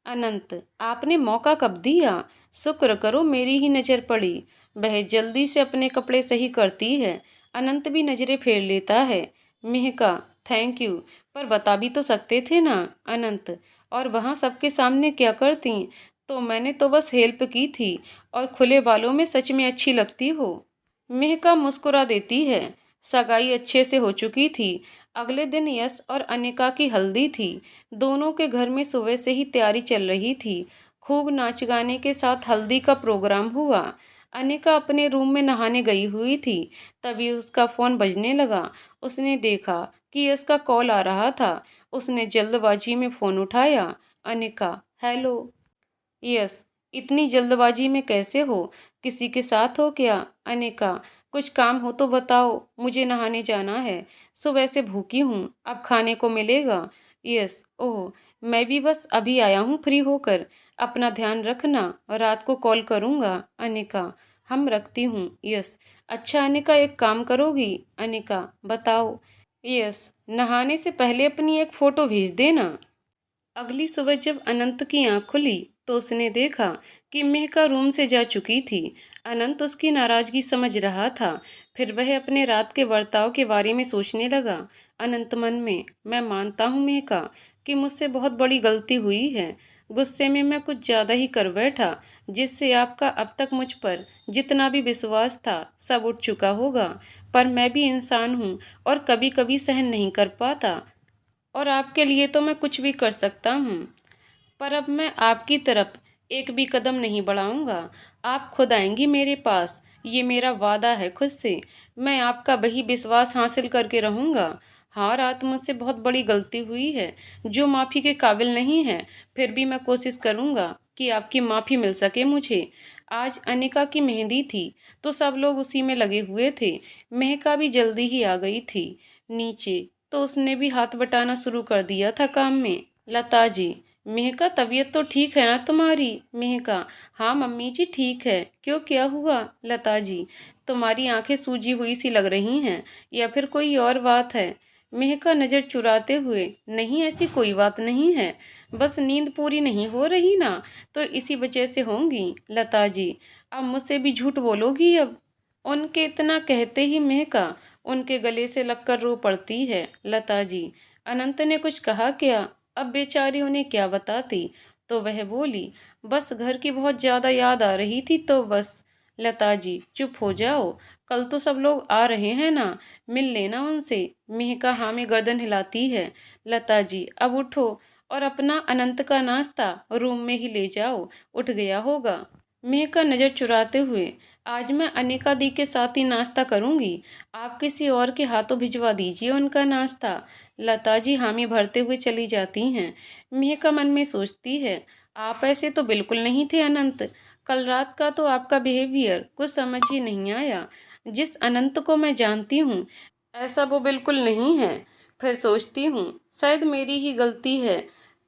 S1: अनंत, आपने मौका कब दिया? शुक्र करो मेरी ही नज़र पड़ी। वह जल्दी से अपने कपड़े सही करती है। अनंत भी नज़रें फेर लेता है। मेहका, थैंक यू, पर बता भी तो सकते थे ना। अनंत, और वहाँ सबके सामने क्या करती? तो मैंने तो बस हेल्प की थी, और खुले बालों में सच में अच्छी लगती हो। मेहका मुस्कुरा देती है। सगाई अच्छे से हो चुकी थी। अगले दिन यश और अनिका की हल्दी थी। दोनों के घर में सुबह से ही तैयारी चल रही थी। खूब नाच गाने के साथ हल्दी का प्रोग्राम हुआ। अनिका अपने रूम में नहाने गई हुई थी, तभी उसका फ़ोन बजने लगा। उसने देखा कि यश का कॉल आ रहा था। उसने जल्दबाजी में फ़ोन उठाया। अनिका, हेलो। यस, इतनी जल्दबाजी में कैसे हो? किसी के साथ हो क्या? अनिका, कुछ काम हो तो बताओ, मुझे नहाने जाना है। सुबह से भूखी हूँ, अब खाने को मिलेगा। यस, ओह, मैं भी बस अभी आया हूँ फ्री होकर। अपना ध्यान रखना, रात को कॉल करूँगा। अनिका, हम रखती हूँ। यस, अच्छा अनिका, एक काम करोगी? अनिका, बताओ। यस, नहाने से पहले अपनी एक फ़ोटो भेज देना। अगली सुबह जब अनंत की आंख खुली तो उसने देखा कि मेहका रूम से जा चुकी थी। अनंत उसकी नाराजगी समझ रहा था। फिर वह अपने रात के बर्ताव के बारे में सोचने लगा। अनंत मन में, मैं मानता हूँ मेहका कि मुझसे बहुत बड़ी गलती हुई है। गुस्से में मैं कुछ ज़्यादा ही कर बैठा, जिससे आपका अब तक मुझ पर जितना भी विश्वास था सब उठ चुका होगा। पर मैं भी इंसान हूँ और कभी कभी सहन नहीं कर पाता, और आपके लिए तो मैं कुछ भी कर सकता हूँ। पर अब मैं आपकी तरफ एक भी कदम नहीं बढ़ाऊंगा। आप खुद आएंगी मेरे पास, ये मेरा वादा है खुद से। मैं आपका वही विश्वास हासिल करके रहूंगा। हाँ, रात मुझसे बहुत बड़ी गलती हुई है, जो माफ़ी के काबिल नहीं है। फिर भी मैं कोशिश करूंगा कि आपकी माफ़ी मिल सके मुझे। आज अनिका की मेहंदी थी, तो सब लोग उसी में लगे हुए थे। महका भी जल्दी ही आ गई थी नीचे, तो उसने भी हाथ बटाना शुरू कर दिया था काम में। लता जी, मेहका तबीयत तो ठीक है ना तुम्हारी? मेहका हाँ मम्मी जी ठीक है। क्यों क्या हुआ? लता जी तुम्हारी आंखें सूजी हुई सी लग रही हैं या फिर कोई और बात है? मेहका नज़र चुराते हुए नहीं ऐसी कोई बात नहीं है, बस नींद पूरी नहीं हो रही ना, तो इसी वजह से होंगी। लता जी अब मुझसे भी झूठ बोलोगी अब? उनके इतना कहते ही मेहका उनके गले से लगकर रो पड़ती है। लता जी अनंत ने कुछ कहा क्या? अब बेचारी उन्हें क्या बताती, तो वह बोली बस घर की बहुत ज़्यादा याद आ रही थी तो बस। लता जी चुप हो जाओ, कल तो सब लोग आ रहे हैं ना, मिल लेना उनसे। मेहका हाँ में गर्दन हिलाती है। लता जी अब उठो और अपना अनंत का नाश्ता रूम में ही ले जाओ, उठ गया होगा। मेहका नज़र चुराते हुए आज मैं अनिका दी के साथ ही नाश्ता करूंगी, आप किसी और के हाथों भिजवा दीजिए उनका नाश्ता। लता जी हामी भरते हुए चली जाती हैं। मेहका मन में सोचती है आप ऐसे तो बिल्कुल नहीं थे अनंत, कल रात का तो आपका बिहेवियर कुछ समझ ही नहीं आया। जिस अनंत को मैं जानती हूँ ऐसा वो बिल्कुल नहीं है। फिर सोचती हूँ शायद मेरी ही गलती है,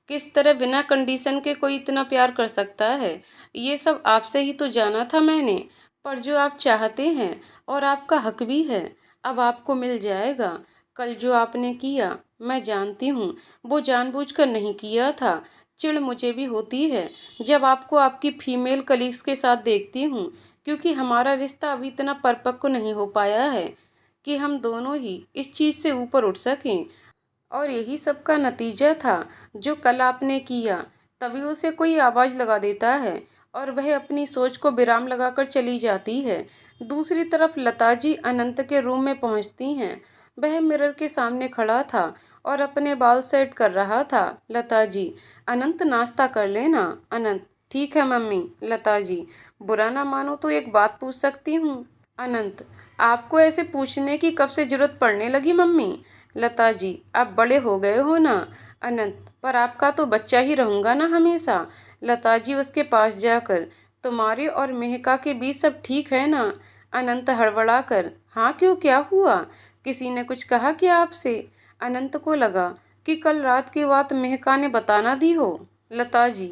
S1: किस तरह बिना कंडीशन के कोई इतना प्यार कर सकता है। ये सब आपसे ही तो जाना था मैंने, पर जो आप चाहते हैं और आपका हक भी है अब आपको मिल जाएगा। कल जो आपने किया मैं जानती हूँ वो जानबूझकर नहीं किया था। चिढ़ मुझे भी होती है जब आपको आपकी फीमेल कलीग्स के साथ देखती हूँ, क्योंकि हमारा रिश्ता अभी इतना परिपक्व नहीं हो पाया है कि हम दोनों ही इस चीज़ से ऊपर उठ सकें। और यही सब का नतीजा था जो कल आपने किया। तभी उसे कोई आवाज़ लगा देता है और वह अपनी सोच को विराम लगाकर चली जाती है। दूसरी तरफ लता जी अनंत के रूम में पहुंचती हैं। वह मिरर के सामने खड़ा था और अपने बाल सेट कर रहा था। लता जी अनंत नाश्ता कर लेना। अनंत ठीक है मम्मी। लता जी बुरा ना मानो तो एक बात पूछ सकती हूँ? अनंत आपको ऐसे पूछने की कब से जरूरत पड़ने लगी मम्मी? लता जी आप बड़े हो गए हो ना। अनंत पर आपका तो बच्चा ही रहूंगा ना हमेशा। लता जी उसके पास जाकर तुम्हारे और मेहका के बीच सब ठीक है ना? अनंत हड़बड़ाकर हाँ क्यों क्या हुआ? किसी ने कुछ कहा क्या आपसे? अनंत को लगा कि कल रात की बात मेहका ने बता ना दी हो। लता जी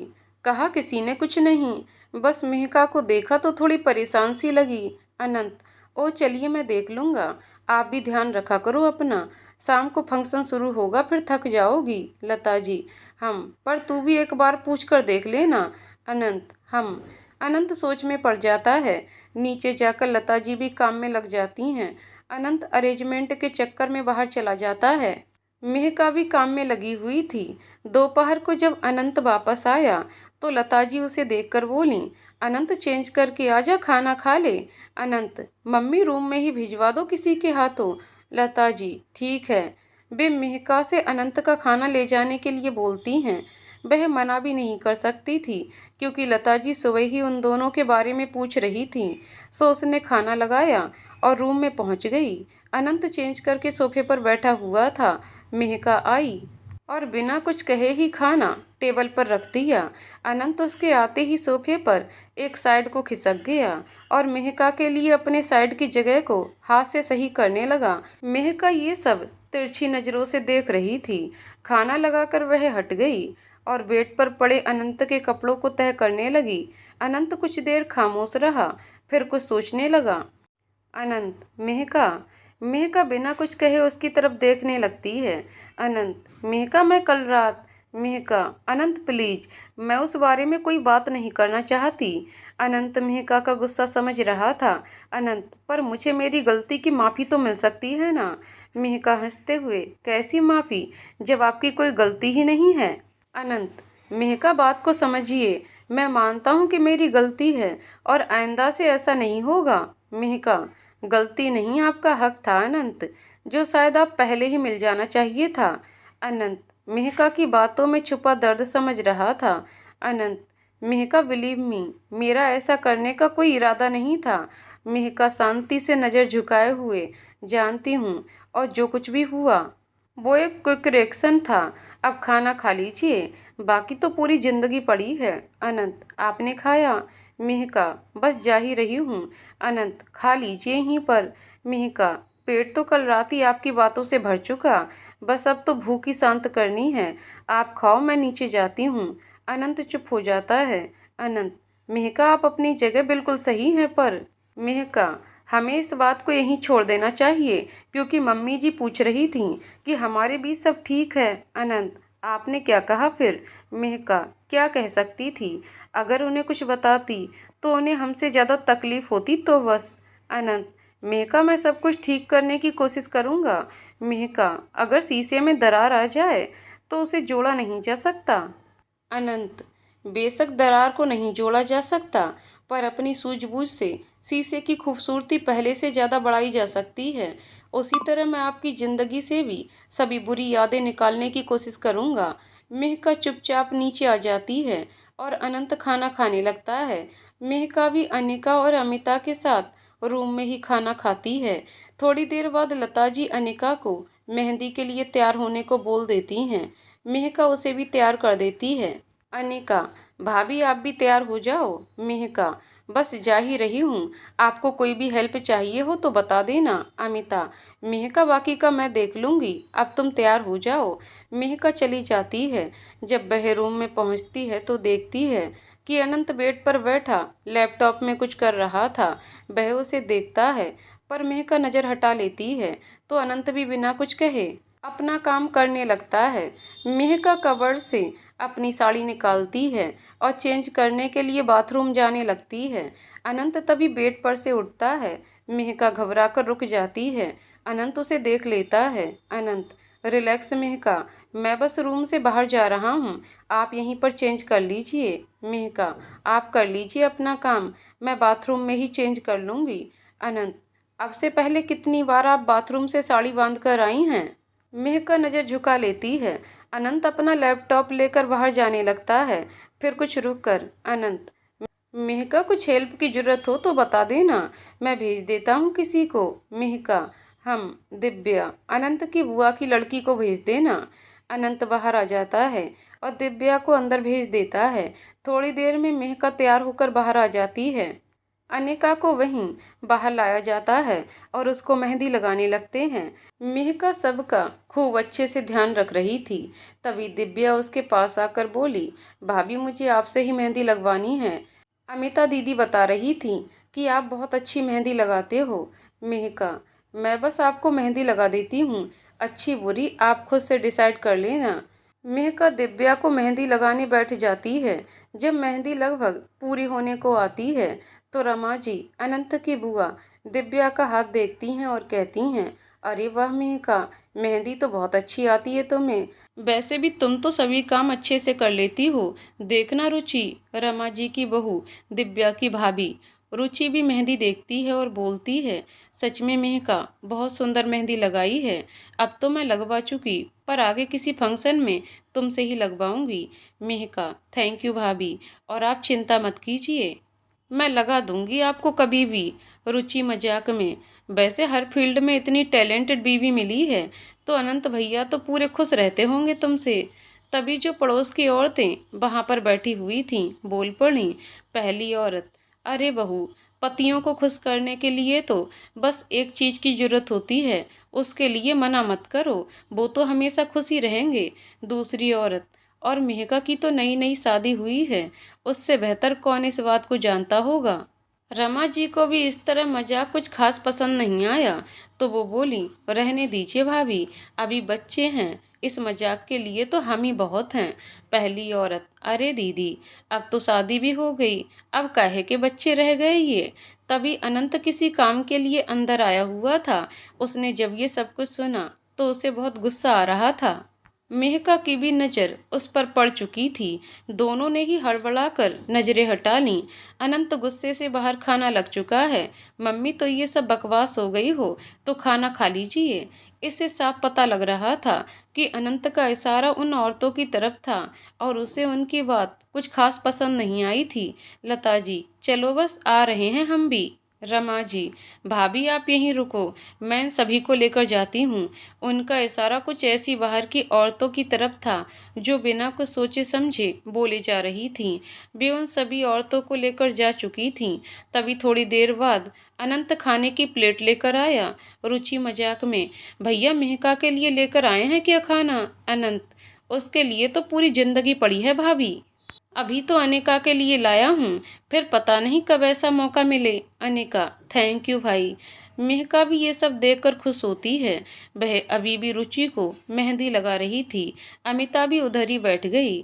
S1: कहा किसी ने कुछ नहीं, बस मेहका को देखा तो थोड़ी परेशान सी लगी। अनंत ओ चलिए मैं देख लूँगा, आप भी ध्यान रखा करो अपना, शाम को फंक्शन शुरू होगा फिर थक जाओगी। लता जी हम पर तू भी एक बार पूछ कर देख लेना। अनंत हम। अनंत सोच में पड़ जाता है। नीचे जाकर लता जी भी काम में लग जाती हैं। अनंत अरेंजमेंट के चक्कर में बाहर चला जाता है। मेहका भी काम में लगी हुई थी। दोपहर को जब अनंत वापस आया तो लता जी उसे देखकर बोली अनंत चेंज करके आजा खाना खा ले। अनंत मम्मी रूम में ही भिजवा दो किसी के हाथों। लता जी ठीक है। वे मेहका से अनंत का खाना ले जाने के लिए बोलती हैं। वह मना भी नहीं कर सकती थी क्योंकि लता जी सुबह ही उन दोनों के बारे में पूछ रही थी। सो उसने खाना लगाया और रूम में पहुंच गई। अनंत चेंज करके सोफे पर बैठा हुआ था। मेहका आई और बिना कुछ कहे ही खाना टेबल पर रख दिया। अनंत उसके आते ही सोफे पर एक साइड को खिसक गया और मेहका के लिए अपने साइड की जगह को हाथ से सही करने लगा। मेहका ये सब तिरछी नज़रों से देख रही थी। खाना लगाकर वह हट गई और बेड पर पड़े अनंत के कपड़ों को तह करने लगी। अनंत कुछ देर खामोश रहा, फिर कुछ सोचने लगा। अनंत मेहका। मेहका बिना कुछ कहे उसकी तरफ देखने लगती है। अनंत मेहका मैं कल रात। मेहका अनंत प्लीज, मैं उस बारे में कोई बात नहीं करना चाहती। अनंत मेहका का गुस्सा समझ रहा था। अनंत पर मुझे मेरी गलती की माफ़ी तो मिल सकती है ना? मेहका हंसते हुए कैसी माफ़ी जब आपकी कोई गलती ही नहीं है? अनंत मेहका बात को समझिए, मैं मानता हूँ कि मेरी गलती है और आइंदा से ऐसा नहीं होगा। मेहका गलती नहीं आपका हक था अनंत, जो शायद आप पहले ही मिल जाना चाहिए था। अनंत मेहका की बातों में छुपा दर्द समझ रहा था। अनंत मेहका बिलीव मी, मेरा ऐसा करने का कोई इरादा नहीं था। मेहका शांति से नज़र झुकाए हुए जानती हूँ और जो कुछ भी हुआ वो एक क्विक रिएक्शन था। अब खाना खा लीजिए, बाकी तो पूरी जिंदगी पड़ी है। अनंत आपने खाया? मेहका बस जा ही रही हूँ। अनंत खा लीजिए यहीं पर। मेहका पेट तो कल रात ही आपकी बातों से भर चुका, बस अब तो भूख ही शांत करनी है। आप खाओ, मैं नीचे जाती हूँ। अनंत चुप हो जाता है। अनंत, मेहका आप अपनी जगह बिल्कुल सही हैं, पर मेहका, हमें इस बात को यहीं छोड़ देना चाहिए, क्योंकि मम्मी जी पूछ रही थीं कि हमारे बीच सब ठीक है। अनंत, आपने क्या कहा फिर? मेहका, क्या कह सकती थी? अगर उन्हें कुछ बताती तो उन्हें हमसे ज़्यादा तकलीफ होती तो बस। अनंत, मेहका, मैं सब कुछ ठीक करने की कोशिश करूँगा। मेहका, अगर शीशे में दरार आ जाए तो उसे जोड़ा नहीं जा सकता। अनंत, बेशक दरार को नहीं जोड़ा जा सकता, पर अपनी सूझबूझ से शीशे की खूबसूरती पहले से ज़्यादा बढ़ाई जा सकती है। उसी तरह मैं आपकी ज़िंदगी से भी सभी बुरी यादें निकालने की कोशिश करूँगा। मेहका चुपचाप नीचे आ जाती है और अनंत खाना खाने लगता है। मेहका भी अनिका और अमिता के साथ रूम में ही खाना खाती है। थोड़ी देर बाद लता जी अनिका को मेहंदी के लिए तैयार होने को बोल देती हैं। मेहका उसे भी तैयार कर देती है। अनिका, भाभी आप भी तैयार हो जाओ। मेहका, बस जा ही रही हूँ, आपको कोई भी हेल्प चाहिए हो तो बता देना। अमिता, मेहका, बाकी का मैं देख लूँगी, अब तुम तैयार हो जाओ। मेहका चली जाती है। जब वह रूम में पहुँचती है तो देखती है कि अनंत बेड पर बैठा लैपटॉप में कुछ कर रहा था। वह उसे देखता है, पर मेहका नज़र हटा लेती है तो अनंत भी बिना कुछ कहे अपना काम करने लगता है। मेहका कबर्ड से अपनी साड़ी निकालती है और चेंज करने के लिए बाथरूम जाने लगती है। अनंत तभी बेड पर से उठता है। मेहका घबरा कर रुक जाती है। अनंत उसे देख लेता है। अनंत, रिलैक्स मेहका, मैं बस रूम से बाहर जा रहा हूँ, आप यहीं पर चेंज कर लीजिए। मेहका, आप कर लीजिए अपना काम, मैं बाथरूम में ही चेंज कर लूँगी। अनंत, अब से पहले कितनी बार आप बाथरूम से साड़ी बांध कर आई हैं? मेहका नज़र झुका लेती है। अनंत अपना लैपटॉप लेकर बाहर जाने लगता है। फिर कुछ रुक कर अनंत, मेहका, कुछ हेल्प की ज़रूरत हो तो बता देना, मैं भेज देता हूँ किसी को। मेहका, हम दिव्या, अनंत की बुआ की लड़की को भेज देना। अनंत बाहर आ जाता है और दिव्या को अंदर भेज देता है। थोड़ी देर में मेहका तैयार होकर बाहर आ जाती है। अनिका को वहीं बाहर लाया जाता है और उसको मेहंदी लगाने लगते हैं। मेहका सबका खूब अच्छे से ध्यान रख रही थी। तभी दिव्या उसके पास आकर बोली, भाभी, मुझे आपसे ही मेहंदी लगवानी है। अमिता दीदी बता रही थी कि आप बहुत अच्छी मेहंदी लगाते हो। मेहका, मैं बस आपको मेहंदी लगा देती हूँ, अच्छी बुरी आप खुद से डिसाइड कर लेना। मेहका दिव्या को मेहंदी लगाने बैठ जाती है। जब मेहंदी लगभग पूरी होने को आती है तो रमा जी, अनंत की बुआ, दिव्या का हाथ देखती हैं और कहती हैं, अरे वाह मेहका, मेहंदी तो बहुत अच्छी आती है तुम्हें। वैसे भी तुम तो सभी काम अच्छे से कर लेती हो। देखना रुचि, रमा जी की बहू, दिव्या की भाभी। रुचि भी मेहंदी देखती है और बोलती है, सच में मेहका, बहुत सुंदर मेहंदी लगाई है। अब तो मैं लगवा चुकी, पर आगे किसी फंक्शन में तुमसे ही लगवाऊंगी। मेहका, थैंक यू भाभी, और आप चिंता मत कीजिए, मैं लगा दूंगी आपको कभी भी। रुचि मजाक में, वैसे हर फील्ड में इतनी टैलेंटेड बीवी मिली है तो अनंत भैया तो पूरे खुश रहते होंगे तुमसे। तभी जो पड़ोस की औरतें वहां पर बैठी हुई थीं बोल पड़ी। पहली औरत, अरे बहू, पतियों को खुश करने के लिए तो बस एक चीज़ की जरूरत होती है, उसके लिए मना मत करो, वो तो हमेशा खुश ही रहेंगे। दूसरी औरत, और मेहका की तो नई नई शादी हुई है, उससे बेहतर कौन इस बात को जानता होगा। रमा जी को भी इस तरह मजाक कुछ खास पसंद नहीं आया तो वो बोली, रहने दीजिए भाभी, अभी बच्चे हैं, इस मजाक के लिए तो हम ही बहुत हैं। पहली औरत, अरे दीदी, अब तो शादी भी हो गई, अब काहे के बच्चे रह गए ये। तभी अनंत किसी काम के लिए अंदर आया हुआ था। उसने जब ये सब कुछ सुना तो उसे बहुत गुस्सा आ रहा था। मेहका की भी नज़र उस पर पड़ चुकी थी। दोनों ने ही हड़बड़ाकर नजरें हटा लीं। अनंत गुस्से से बाहर खाना लग चुका है। मम्मी, तो ये सब बकवास हो गई हो तो खाना खा लीजिए। इससे साफ पता लग रहा था कि अनंत का इशारा उन औरतों की तरफ था और उसे उनकी बात कुछ खास पसंद नहीं आई थी। लता जी, चलो बस आ रहे हैं हम भी। रमा जी, भाभी आप यहीं रुको, मैं इन सभी को लेकर जाती हूँ। उनका इशारा कुछ ऐसी बाहर की औरतों की तरफ था जो बिना कुछ सोचे समझे बोले जा रही थीं। वे उन सभी औरतों को लेकर जा चुकी थीं। तभी थोड़ी देर बाद अनंत खाने की प्लेट लेकर आया। रुचि मजाक में, भैया मेहका के लिए लेकर आए हैं क्या खाना? अनंत, उसके लिए तो पूरी जिंदगी पड़ी है भाभी। अभी तो अनिका के लिए लाया हूँ, फिर पता नहीं कब ऐसा मौका मिले। अनिका, थैंक यू भाई। मेहका भी ये सब देखकर खुश होती है। वह अभी भी रुचि को मेहंदी लगा रही थी। अमिता भी उधर ही बैठ गई।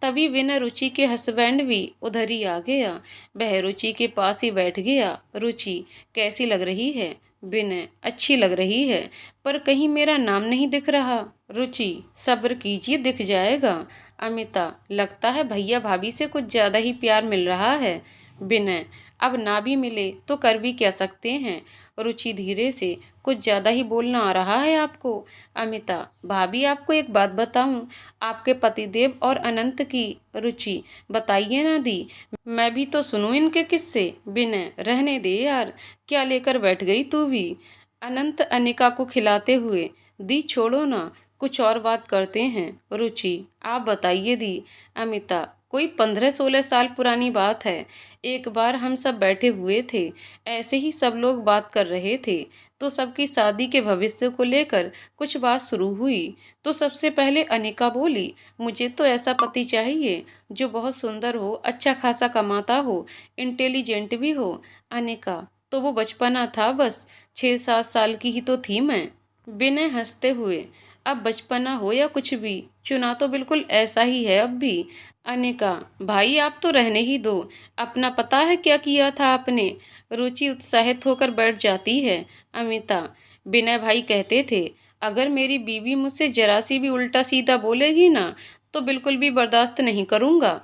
S1: तभी बिना रुचि के हस्बैंड भी उधर ही आ गया। वह रुचि के पास ही बैठ गया। रुचि, कैसी लग रही है? विनय, अच्छी लग रही है, पर कहीं मेरा नाम नहीं दिख रहा। रुचि, सब्र कीजिए, दिख जाएगा। अमिता, लगता है भैया भाभी से कुछ ज़्यादा ही प्यार मिल रहा है। विनय, अब ना भी मिले तो कर भी क्या सकते हैं। रुचि धीरे से, कुछ ज़्यादा ही बोलना आ रहा है आपको। अमिता, भाभी आपको एक बात बताऊं, आपके पतिदेव और अनंत की। रुचि, बताइए ना दी, मैं भी तो सुनूं इनके किस्से। विनय, रहने दे यार, क्या लेकर बैठ गई तू भी। अनंत अनिका को खिलाते हुए, दी छोड़ो ना, कुछ और बात करते हैं। रुचि, आप बताइए दी। अमिता, कोई 15-16 साल पुरानी बात है। एक बार हम सब बैठे हुए थे, ऐसे ही सब लोग बात कर रहे थे, तो सबकी शादी के भविष्य को लेकर कुछ बात शुरू हुई। तो सबसे पहले अनिका बोली, मुझे तो ऐसा पति चाहिए जो बहुत सुंदर हो, अच्छा खासा कमाता हो, इंटेलिजेंट भी हो। अनिका, तो वो बचपना था बस, 6-7 साल की ही तो थी मैं। विनय हंसते हुए, अब बचपना हो या कुछ भी, चुना तो बिल्कुल ऐसा ही है अब भी। अनिका, भाई आप तो रहने ही दो, अपना पता है क्या किया था आपने? रुचि उत्साहित होकर बैठ जाती है। अमिता, विनय भाई कहते थे, अगर मेरी बीवी मुझसे जरा सी भी उल्टा सीधा बोलेगी ना, तो बिल्कुल भी बर्दाश्त नहीं करूँगा,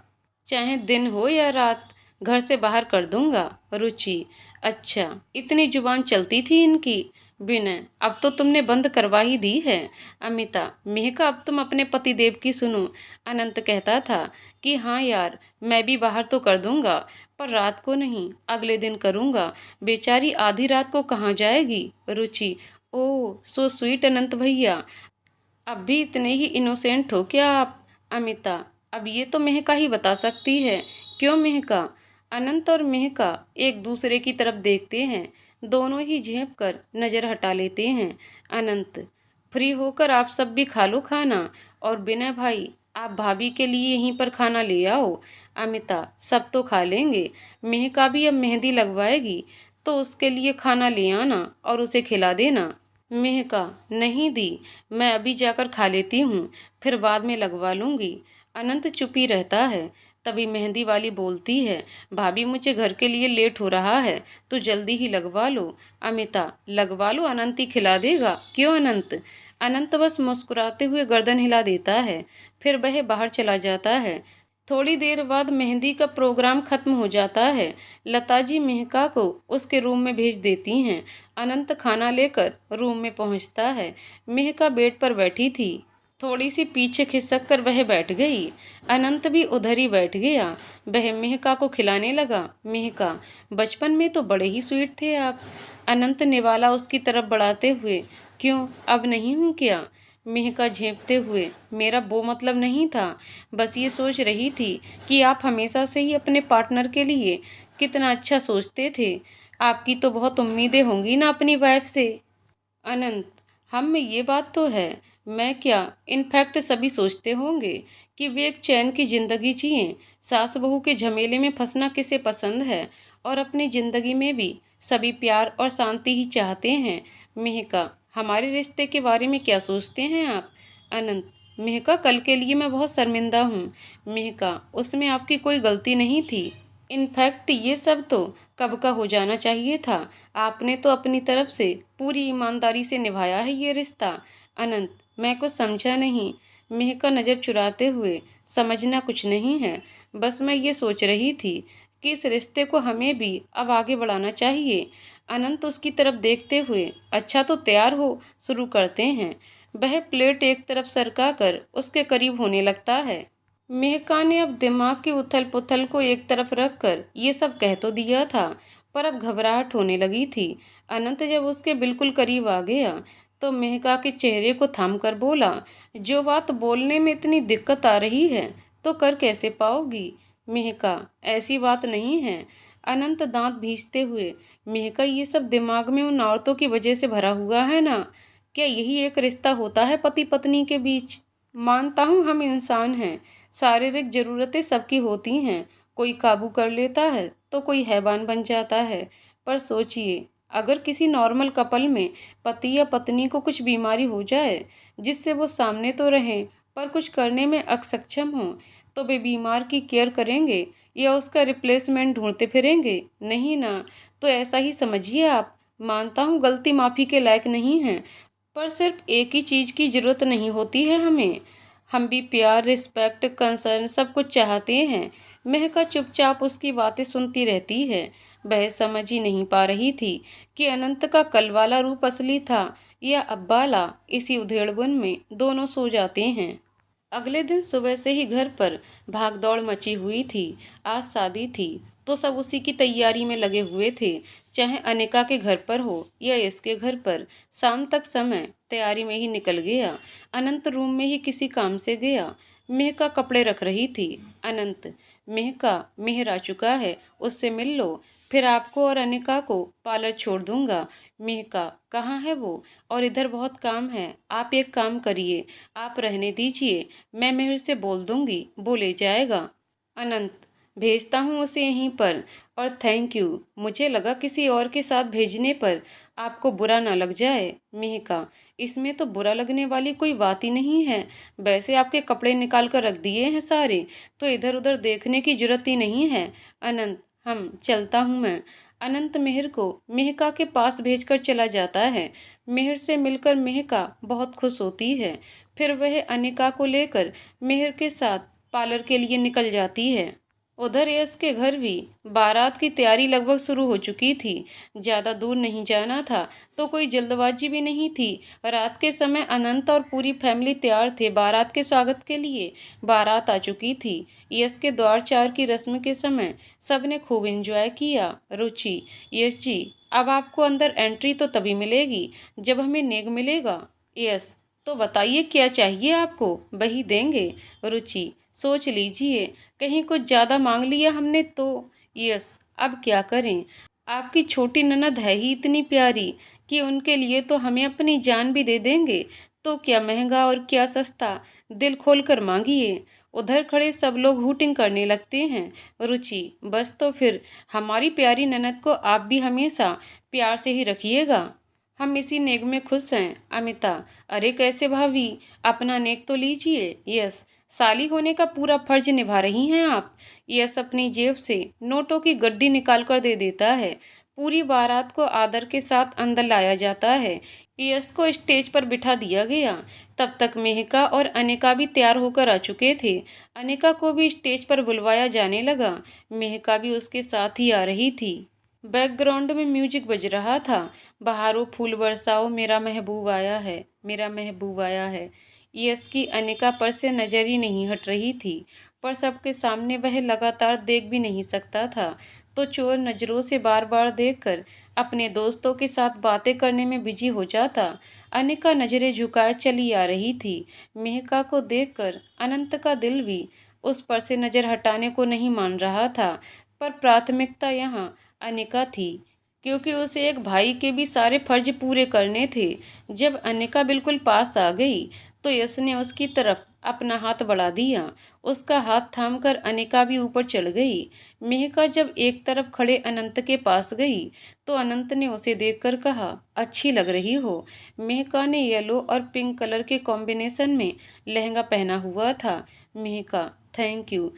S1: चाहे दिन हो या रात, घर से बाहर कर दूंगा। रुचि, अच्छा, इतनी जुबान चलती थी इनकी। विनय, अब तो तुमने बंद करवा ही दी है। अमिता, मेहका अब तुम अपने पतिदेव की सुनो। अनंत कहता था कि हाँ यार, मैं भी बाहर तो कर दूंगा, पर रात को नहीं, अगले दिन करूंगा। बेचारी आधी रात को कहाँ जाएगी। रुचि, ओह सो स्वीट अनंत भैया, अब भी इतने ही इनोसेंट हो क्या आप? अमिता, अब ये तो मेहका ही बता सकती है। क्यों मेहका? अनंत और मेहका एक दूसरे की तरफ देखते हैं। दोनों ही झेप कर नज़र हटा लेते हैं। अनंत, फ्री होकर आप सब भी खा लो खाना, और विनय भाई, आप भाभी के लिए यहीं पर खाना ले आओ। अमिता, सब तो खा लेंगे, मेहका भी अब मेहंदी लगवाएगी, तो उसके लिए खाना ले आना और उसे खिला देना। मेहका, नहीं दी, मैं अभी जाकर खा लेती हूँ, फिर बाद में लगवा लूँगी। अनंत चुप ही रहता है। तभी मेहंदी वाली बोलती है, भाभी मुझे घर के लिए लेट हो रहा है, तो जल्दी ही लगवा लो। अमिता, लगवा लो, अनंत ही खिला देगा। क्यों अनंत? अनंत बस मुस्कुराते हुए गर्दन हिला देता है, फिर वह बाहर चला जाता है। थोड़ी देर बाद मेहंदी का प्रोग्राम खत्म हो जाता है। लता जी मेहका को उसके रूम में भेज देती हैं। अनंत खाना लेकर रूम में पहुंचता है। मेहका बेड पर बैठी थी, थोड़ी सी पीछे खिसक कर वह बैठ गई। अनंत भी उधर ही बैठ गया। वह मेहका को खिलाने लगा। मेहका, बचपन में तो बड़े ही स्वीट थे आप। अनंत निवाला उसकी तरफ बढ़ाते हुए, क्यों, अब नहीं हूँ क्या? मेहका झेंपते हुए, मेरा वो मतलब नहीं था, बस ये सोच रही थी कि आप हमेशा से ही अपने पार्टनर के लिए कितना अच्छा सोचते थे। आपकी तो बहुत उम्मीदें होंगी ना अपनी वाइफ से। अनंत, हम में ये बात तो है, मैं क्या, इनफैक्ट सभी सोचते होंगे कि वे एक चैन की ज़िंदगी जिएं। सास बहू के झमेले में फंसना किसे पसंद है, और अपनी ज़िंदगी में भी सभी प्यार और शांति ही चाहते हैं। मेहका, हमारे रिश्ते के बारे में क्या सोचते हैं आप? अनंत, मेहका, कल के लिए मैं बहुत शर्मिंदा हूँ। मेहका, उसमें आपकी कोई गलती नहीं थी, इनफैक्ट ये सब तो कब का हो जाना चाहिए था। आपने तो अपनी तरफ से पूरी ईमानदारी से निभाया है ये रिश्ता। अनंत, मैं कुछ समझा नहीं। मेहका नज़र चुराते हुए, समझना कुछ नहीं है, बस मैं ये सोच रही थी कि इस रिश्ते को हमें भी अब आगे बढ़ाना चाहिए। अनंत उसकी तरफ देखते हुए, अच्छा तो तैयार हो, शुरू करते हैं। वह प्लेट एक तरफ सरका कर उसके करीब होने लगता है। मेहका ने अब दिमाग की उथल पुथल को एक तरफ रखकर ये सब कह तो दिया था, पर अब घबराहट होने लगी थी। अनंत जब उसके बिल्कुल करीब आ गया, तो मेहका के चेहरे को थाम कर बोला, जो बात बोलने में इतनी दिक्कत आ रही है, तो कर कैसे पाओगी? मेहका, ऐसी बात नहीं है, अनंत दांत भींचते हुए। मेहका, ये सब दिमाग में उन औरतों की वजह से भरा हुआ है ना? क्या यही एक रिश्ता होता है पति पत्नी के बीच? मानता हूँ हम इंसान हैं, शारीरिक जरूरतें सबकी होती हैं, कोई काबू कर लेता है तो कोई हैवान बन जाता है। पर सोचिए, अगर किसी नॉर्मल कपल में पति या पत्नी को कुछ बीमारी हो जाए जिससे वो सामने तो रहें पर कुछ करने में अक्षम हो, तो वे बीमार की केयर करेंगे या उसका रिप्लेसमेंट ढूंढते फिरेंगे? नहीं ना। तो ऐसा ही समझिए आप। मानता हूँ गलती माफ़ी के लायक नहीं है, पर सिर्फ एक ही चीज़ की ज़रूरत नहीं होती है हमें। हम भी प्यार, रिस्पेक्ट, कंसर्न सब कुछ चाहते हैं। महका चुपचाप उसकी बातें सुनती रहती है। वह समझ ही नहीं पा रही थी कि अनंत का कल वाला रूप असली था या अब वाला। इसी उधेड़बुन में दोनों सो जाते हैं। अगले दिन सुबह से ही घर पर भागदौड़ मची हुई थी। आज शादी थी तो सब उसी की तैयारी में लगे हुए थे, चाहे अनिका के घर पर हो या इसके घर पर। शाम तक समय तैयारी में ही निकल गया। अनंत रूम में ही किसी काम से गया। मेहका कपड़े रख रही थी। अनंत, मेहका, मेहर आ चुका है, उससे मिल लो, फिर आपको और अनिका को पार्लर छोड़ दूंगा। मेहका, कहाँ है वो? और इधर बहुत काम है। आप एक काम करिए, आप रहने दीजिए, मैं मेहर से बोल दूंगी, वो ले जाएगा। अनंत, भेजता हूँ उसे यहीं पर। और थैंक यू, मुझे लगा किसी और के साथ भेजने पर आपको बुरा ना लग जाए। मेहका, इसमें तो बुरा लगने वाली कोई बात ही नहीं है। वैसे आपके कपड़े निकाल कर रख दिए हैं सारे, तो इधर उधर देखने की जरूरत ही नहीं है। अनंत, हम चलता हूँ मैं। अनंत मेहर को मेहका के पास भेजकर चला जाता है। मेहर से मिलकर मेहका बहुत खुश होती है। फिर वह अनिका को लेकर मेहर के साथ पार्लर के लिए निकल जाती है। उधर यश के घर भी बारात की तैयारी लगभग शुरू हो चुकी थी। ज़्यादा दूर नहीं जाना था तो कोई जल्दबाजी भी नहीं थी। रात के समय अनंत और पूरी फैमिली तैयार थे बारात के स्वागत के लिए। बारात आ चुकी थी। यश के द्वार चार की रस्म के समय सबने खूब एंजॉय किया। रुचि, यश जी, अब आपको अंदर एंट्री तो तभी मिलेगी जब हमें नेग मिलेगा। यश, तो बताइए क्या चाहिए आपको, वही देंगे। रुचि, सोच लीजिए, कहीं कुछ ज़्यादा मांग लिया हमने तो। यस, अब क्या करें? आपकी छोटी ननद है ही इतनी प्यारी कि उनके लिए तो हमें अपनी जान भी दे देंगे। तो क्या महंगा और क्या सस्ता, दिल खोल कर मांगिए। उधर खड़े सब लोग हूटिंग करने लगते हैं। रुचि, बस तो फिर हमारी प्यारी ननद को आप भी हमेशा प्यार से ही रखिएगा। हम इसी नेक में खुश हैं। अमिता, अरे कैसे भाभी, अपना नेक तो लीजिए। यस, साली होने का पूरा फर्ज निभा रही हैं आप। यश अपनी जेब से नोटों की गड्डी निकाल कर दे देता है। पूरी बारात को आदर के साथ अंदर लाया जाता है। यश को स्टेज पर बिठा दिया गया। तब तक मेहका और अनिका भी तैयार होकर आ चुके थे। अनिका को भी स्टेज पर बुलवाया जाने लगा। मेहका भी उसके साथ ही आ रही थी। बैकग्राउंड में म्यूजिक बज रहा था। बहारो फूल बरसाओ, मेरा महबूब आया है, मेरा महबूब आया है। यश की अनिका पर से नजर ही नहीं हट रही थी, पर सबके सामने वह लगातार देख भी नहीं सकता था, तो चोर नजरों से बार बार देखकर अपने दोस्तों के साथ बातें करने में बिजी हो जाता। अनिका नजरें झुकाए चली आ रही थी। मेहका को देखकर अनंत का दिल भी उस पर से नजर हटाने को नहीं मान रहा था, पर प्राथमिकता यहाँ अनिका थी, क्योंकि उसे एक भाई के भी सारे फर्ज पूरे करने थे। जब अनिका बिल्कुल पास आ गई तो यश ने उसकी तरफ अपना हाथ बढ़ा दिया। उसका हाथ थामकर अनिका भी ऊपर चढ़ गई। मेहका जब एक तरफ खड़े अनंत के पास गई तो अनंत ने उसे देखकर कहा, अच्छी लग रही हो। मेहका ने येलो और पिंक कलर के कॉम्बिनेशन में लहंगा पहना हुआ था। मेहका, थैंक यू,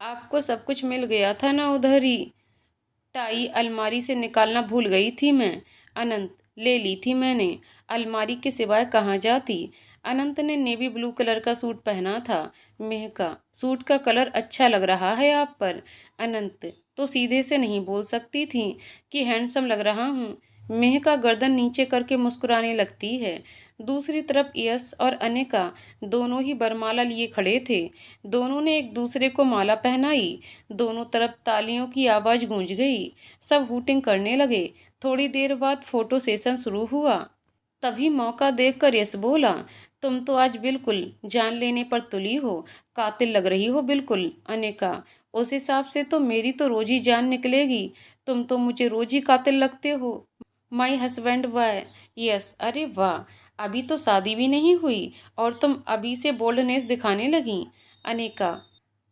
S1: आपको सब कुछ मिल गया था ना उधर ही। टाई अलमारी से निकालना भूल गई थी मैं। अनंत, ले ली थी मैंने, अलमारी के सिवाय कहाँ जाती। अनंत ने नेवी ब्लू कलर का सूट पहना था। मेहका, सूट का कलर अच्छा लग रहा है आप पर। अनंत, तो सीधे से नहीं बोल सकती थी कि हैंडसम लग रहा हूँ। मेहका गर्दन नीचे करके मुस्कुराने लगती है। दूसरी तरफ यश और अनिका दोनों ही बरमाला लिए खड़े थे। दोनों ने एक दूसरे को माला पहनाई। दोनों तरफ तालियों की आवाज़ गूंज गई। सब हूटिंग करने लगे। थोड़ी देर बाद फोटो सेशन शुरू हुआ। तभी मौका देखकर यश बोला, तुम तो आज बिल्कुल जान लेने पर तुली हो, कातिल लग रही हो बिल्कुल। अनिका, उस हिसाब से तो मेरी तो रोज ही जान निकलेगी। तुम तो मुझे रोज ही कातिल लगते हो। My husband why. यस। अरे वाह, अभी तो शादी भी नहीं हुई और तुम अभी से बोल्डनेस दिखाने लगी। अनिका,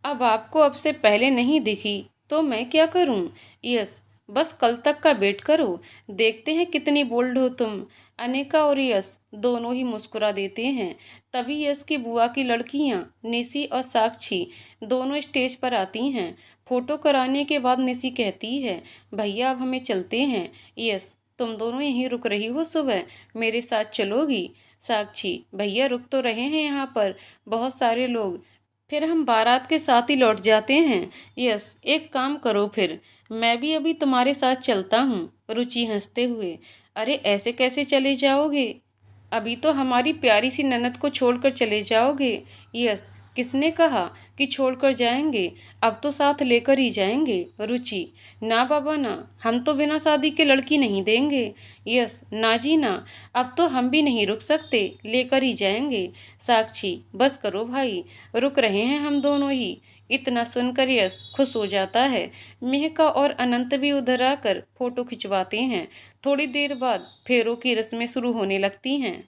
S1: अब आपको अब से पहले नहीं दिखी तो मैं क्या करूं? यस, बस कल तक का वेट करो, देखते हैं कितनी बोल्ड हो तुम। अनिका और यस दोनों ही मुस्कुरा देते हैं। तभी यस की बुआ की लड़कियां निशी और साक्षी दोनों स्टेज पर आती हैं। फोटो कराने के बाद निशी कहती है, भैया अब हमें चलते हैं। यस, तुम दोनों यहीं रुक रही हो सुबह, मेरे साथ चलोगी? साक्षी, भैया रुक तो रहे हैं यहाँ पर बहुत सारे लोग, फिर हम बारात के साथ ही लौट जाते हैं। यस, एक काम करो फिर, मैं भी अभी तुम्हारे साथ चलता हूँ। रुचि हंसते हुए, अरे ऐसे कैसे चले जाओगे? अभी तो हमारी प्यारी सी ननद को छोड़कर चले जाओगे? यस, किसने कहा कि छोड़कर जाएंगे? अब तो साथ लेकर ही जाएंगे। रुचि, ना बाबा ना, हम तो बिना शादी के लड़की नहीं देंगे। यस, ना जी ना, अब तो हम भी नहीं रुक सकते, लेकर ही जाएंगे। साक्षी, बस करो भाई, रुक रहे हैं हम दोनों ही। इतना सुनकर यश खुश हो जाता है। मेहका और अनंत भी उधर आकर फोटो खिंचवाते हैं। थोड़ी देर बाद फेरों की रस्में शुरू होने लगती हैं।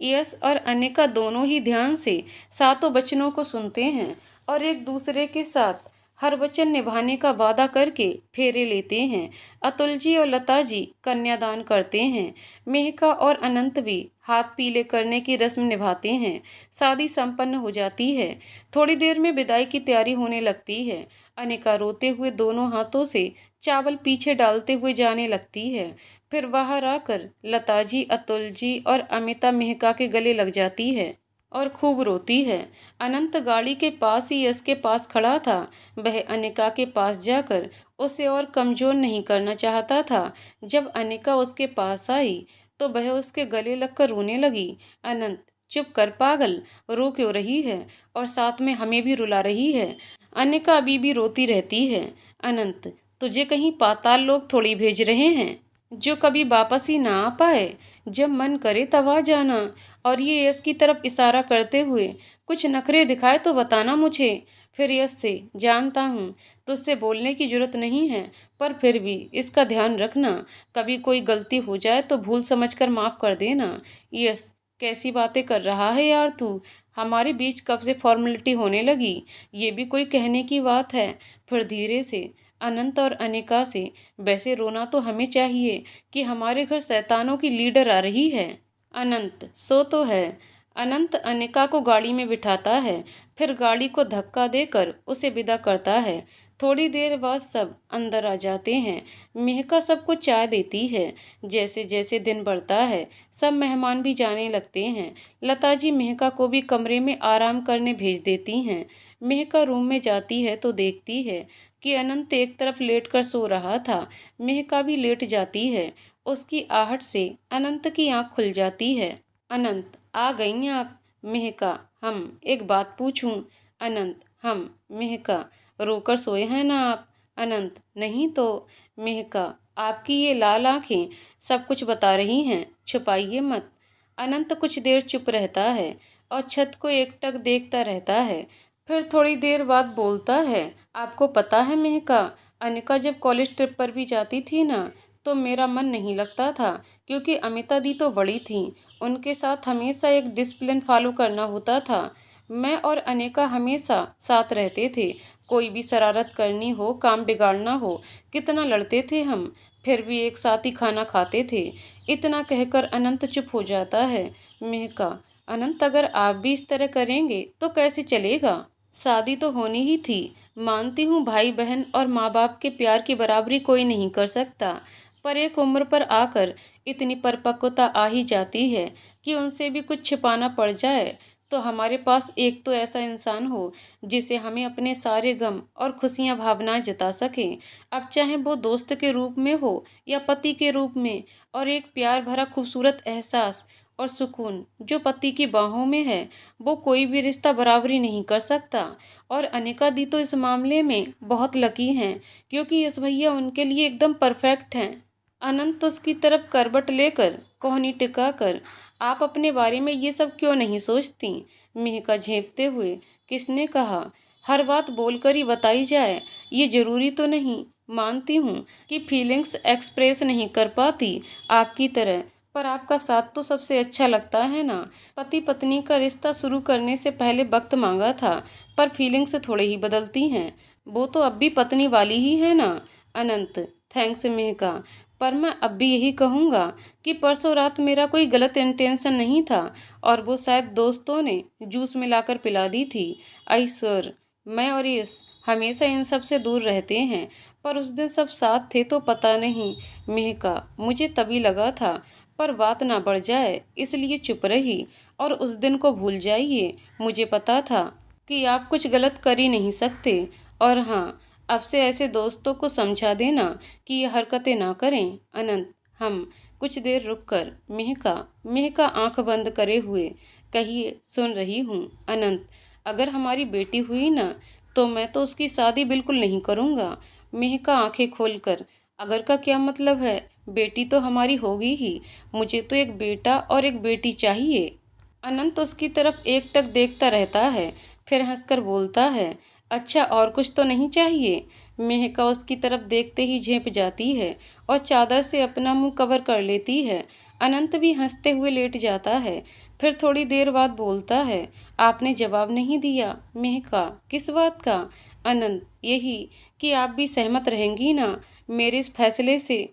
S1: यश और अनिका दोनों ही ध्यान से सातों वचनों को सुनते हैं और एक दूसरे के साथ हर वचन निभाने का वादा करके फेरे लेते हैं। अतुल जी और लता जी कन्यादान करते हैं। मेहका और अनंत भी हाथ पीले करने की रस्म निभाते हैं। शादी संपन्न हो जाती है। थोड़ी देर में विदाई की तैयारी होने लगती है। अनिका रोते हुए दोनों हाथों से चावल पीछे डालते हुए जाने लगती है। फिर बाहर आकर लता जी, अतुल जी और अमिता मेहका के गले लग जाती है और खूब रोती है। अनंत गाड़ी के पास ही यश के पास खड़ा था। वह अनिका के पास जाकर उसे और कमजोर नहीं करना चाहता था। जब अनिका उसके पास आई तो वह उसके गले लगकर रोने लगी। अनंत, चुप कर पागल, रो क्यों रही है और साथ में हमें भी रुला रही है? अनिका अभी भी रोती रहती है। अनंत, तुझे कहीं पाताल लोग थोड़ी भेज रहे हैं जो कभी वापस ही ना आ पाए, जब मन करे तब आ जाना। और ये यश की तरफ इशारा करते हुए, कुछ नखरे दिखाए तो बताना मुझे। फिर यश से, जानता हूँ तुझसे बोलने की जरूरत नहीं है, पर फिर भी इसका ध्यान रखना, कभी कोई गलती हो जाए तो भूल समझकर माफ कर देना। यश, कैसी बातें कर रहा है यार तू? हमारे बीच कब से फॉर्मेलिटी होने लगी? ये भी कोई कहने की बात है? फिर धीरे से अनंत और अनिका से, वैसे रोना तो हमें चाहिए कि हमारे घर शैतानों की लीडर आ रही है। अनंत, सो तो है। अनंत अनिका को गाड़ी में बिठाता है, फिर गाड़ी को धक्का देकर उसे विदा करता है। थोड़ी देर बाद सब अंदर आ जाते हैं। मेहका सबको चाय देती है। जैसे जैसे दिन बढ़ता है सब मेहमान भी जाने लगते हैं। लता जी मेहका को भी कमरे में आराम करने भेज देती हैं। मेहका रूम में जाती है तो देखती है कि अनंत एक तरफ लेटकर सो रहा था। मेहका भी लेट जाती है। उसकी आहट से अनंत की आंख खुल जाती है। अनंत, आ गई आप? मेहका, हम एक बात पूछूं? अनंत, हम। मेहका, रोकर सोए हैं ना आप? अनंत, नहीं तो। मेहका, आपकी ये लाल आंखें सब कुछ बता रही हैं, छुपाइए मत। अनंत कुछ देर चुप रहता है और छत को एकटक देखता रहता है। फिर थोड़ी देर बाद बोलता है, आपको पता है मेहका, अनिका जब कॉलेज ट्रिप पर भी जाती थी ना तो मेरा मन नहीं लगता था, क्योंकि अमिता दी तो बड़ी थी, उनके साथ हमेशा एक डिसिप्लिन फॉलो करना होता था। मैं और अनिका हमेशा साथ रहते थे, कोई भी शरारत करनी हो, काम बिगाड़ना हो, कितना लड़ते थे हम, फिर भी एक साथ ही खाना खाते थे। इतना कहकर अनंत चुप हो जाता है। मेहका, अनंत अगर आप भी इस तरह करेंगे तो कैसे चलेगा? शादी तो होनी ही थी, मानती हूँ भाई बहन और माँ बाप के प्यार की बराबरी कोई नहीं कर सकता, पर एक उम्र पर आकर इतनी परिपक्वता आ ही जाती है कि उनसे भी कुछ छिपाना पड़ जाए तो हमारे पास एक तो ऐसा इंसान हो जिसे हमें अपने सारे गम और खुशियाँ भावनाएं जता सकें, अब चाहे वो दोस्त के रूप में हो या पति के रूप में। और एक प्यार भरा खूबसूरत एहसास और सुकून जो पति की बाहों में है, वो कोई भी रिश्ता बराबरी नहीं कर सकता। और अनिका दी तो इस मामले में बहुत लकी हैं, क्योंकि यश भैया उनके लिए एकदम परफेक्ट हैं। अनंत उसकी तरफ करवट लेकर कोहनी टिकाकर, आप अपने बारे में ये सब क्यों नहीं सोचती? मेहका झेंपते हुए, किसने कहा? हर बात बोलकर ही बताई जाए, ये जरूरी तो नहीं मानती हूँ कि फीलिंग्स एक्सप्रेस नहीं कर पाती आपकी तरह, पर आपका साथ तो सबसे अच्छा लगता है ना। पति पत्नी का रिश्ता शुरू करने से पहले वक्त मांगा था, पर फीलिंग्स थोड़े ही बदलती हैं। वो तो अब भी पत्नी वाली ही है ना। अनंत, थैंक्स मेहका, पर मैं अब भी यही कहूँगा कि परसों रात मेरा कोई गलत इंटेंशन नहीं था, और वो शायद दोस्तों ने जूस मिलाकर पिला दी थी। आई स्वेयर, मैं और यश हमेशा इन सब से दूर रहते हैं, पर उस दिन सब साथ थे तो पता नहीं। मेहका, मुझे तभी लगा था, पर बात ना बढ़ जाए इसलिए चुप रही, और उस दिन को भूल जाइए। मुझे पता था कि आप कुछ गलत कर ही नहीं सकते। और हाँ, अब से ऐसे दोस्तों को समझा देना कि ये हरकतें ना करें। अनंत, हम कुछ देर रुककर मेहका मेहका आंख बंद करे हुए, कहिए, सुन रही हूँ। अनंत, अगर हमारी बेटी हुई ना, तो मैं तो उसकी शादी बिल्कुल नहीं करूँगा। मेहका आंखें खोलकर, अगर का क्या मतलब है? बेटी तो हमारी होगी ही। मुझे तो एक बेटा और एक बेटी चाहिए। अनंत उसकी तरफ एकटक देखता रहता है, फिर हंसकर बोलता है, अच्छा और कुछ तो नहीं चाहिए? मेहका उसकी तरफ देखते ही झेंप जाती है और चादर से अपना मुंह कवर कर लेती है। अनंत भी हंसते हुए लेट जाता है, फिर थोड़ी देर बाद बोलता है, आपने जवाब नहीं दिया। मेहका, किस बात का? अनंत, यही कि आप भी सहमत रहेंगी ना मेरे इस फैसले से?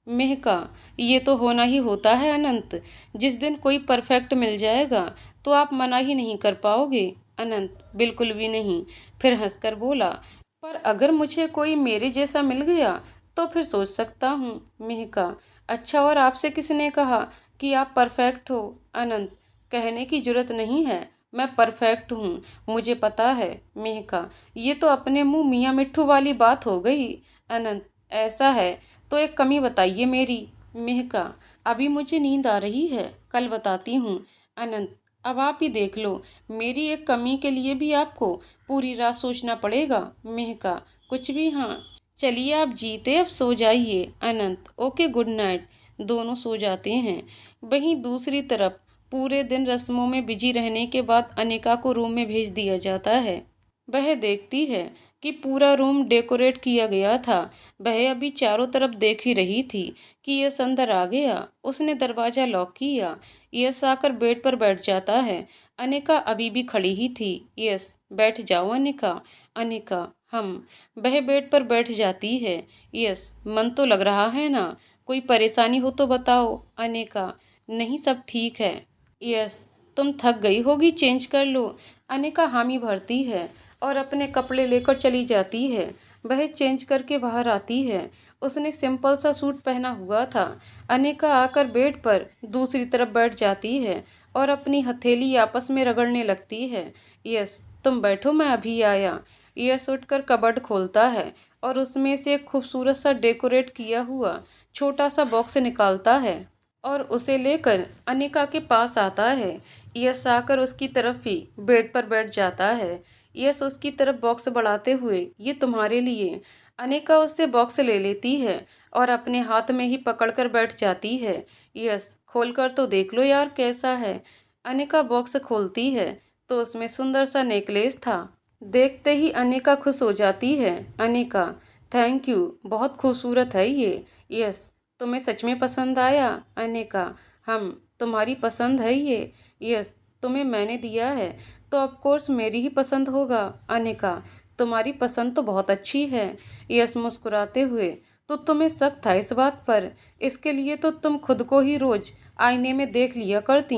S1: मेहका, ये तो होना ही होता है अनंत। जिस दिन कोई परफेक्ट मिल जाएगा तो आप मना ही नहीं कर पाओगे। अनंत, बिल्कुल भी नहीं। फिर हंसकर बोला, पर अगर मुझे कोई मेरे जैसा मिल गया तो फिर सोच सकता हूँ। मेहका, अच्छा, और आपसे किसने कहा कि आप परफेक्ट हो? अनंत, कहने की जरूरत नहीं है, मैं परफेक्ट हूँ, मुझे पता है। मेहका, ये तो अपने मुंह मियाँ मिट्ठू वाली बात हो गई। अनंत, ऐसा है तो एक कमी बताइए मेरी। मेहका, अभी मुझे नींद आ रही है, कल बताती हूँ। अनंत, अब आप ही देख लो, मेरी एक कमी के लिए भी आपको पूरी रात सोचना पड़ेगा। मेहका, कुछ भी, हाँ, चलिए आप जीते, अब सो जाइए। अनंत, ओके, गुड नाइट। दोनों सो जाते हैं। वहीं दूसरी तरफ पूरे दिन रस्मों में बिजी रहने के बाद अनिका को रूम में भेज दिया जाता है। वह देखती है कि पूरा रूम डेकोरेट किया गया था। वह अभी चारों तरफ देख ही रही थी कि यश अंदर आ गया। उसने दरवाजा लॉक किया। यश आकर बेड पर बैठ जाता है। अनिका अभी भी खड़ी ही थी। यश, बैठ जाओ अनिका। अनिका, हम। वह बेड पर बैठ जाती है। यश, मन तो लग रहा है ना? कोई परेशानी हो तो बताओ। अनिका, नहीं, सब ठीक है। यस, तुम थक गई होगी, चेंज कर लो। अनिका हामी भरती है और अपने कपड़े लेकर चली जाती है। वह चेंज करके बाहर आती है। उसने सिंपल सा सूट पहना हुआ था। अनिका आकर बेड पर दूसरी तरफ बैठ जाती है और अपनी हथेली आपस में रगड़ने लगती है। यस, तुम बैठो, मैं अभी आया। यस उठकर कबर्ड खोलता है और उसमें से एक खूबसूरत सा डेकोरेट किया हुआ छोटा सा बॉक्स निकालता है और उसे लेकर अनिका के पास आता है। यश आकर उसकी तरफ ही बेड पर बैठ जाता है। यश उसकी तरफ बॉक्स बढ़ाते हुए, ये तुम्हारे लिए। अनिका उससे बॉक्स ले लेती है और अपने हाथ में ही पकड़कर बैठ जाती है। यश, खोलकर तो देख लो यार, कैसा है? अनिका बॉक्स खोलती है तो उसमें सुंदर सा नेकलेस था। देखते ही अनिका खुश हो जाती है। अनिका, थैंक यू, बहुत खूबसूरत है ये। यस, तुम्हें सच में पसंद आया? अनिका, हम, तुम्हारी पसंद है ये? यस, तुम्हें मैंने दिया है तो ऑफ कोर्स मेरी ही पसंद होगा। अनिका, तुम्हारी पसंद तो बहुत अच्छी है। यस मुस्कुराते हुए, तो तुम्हें शक था इस बात पर? इसके लिए तो तुम खुद को ही रोज आईने में देख लिया करती।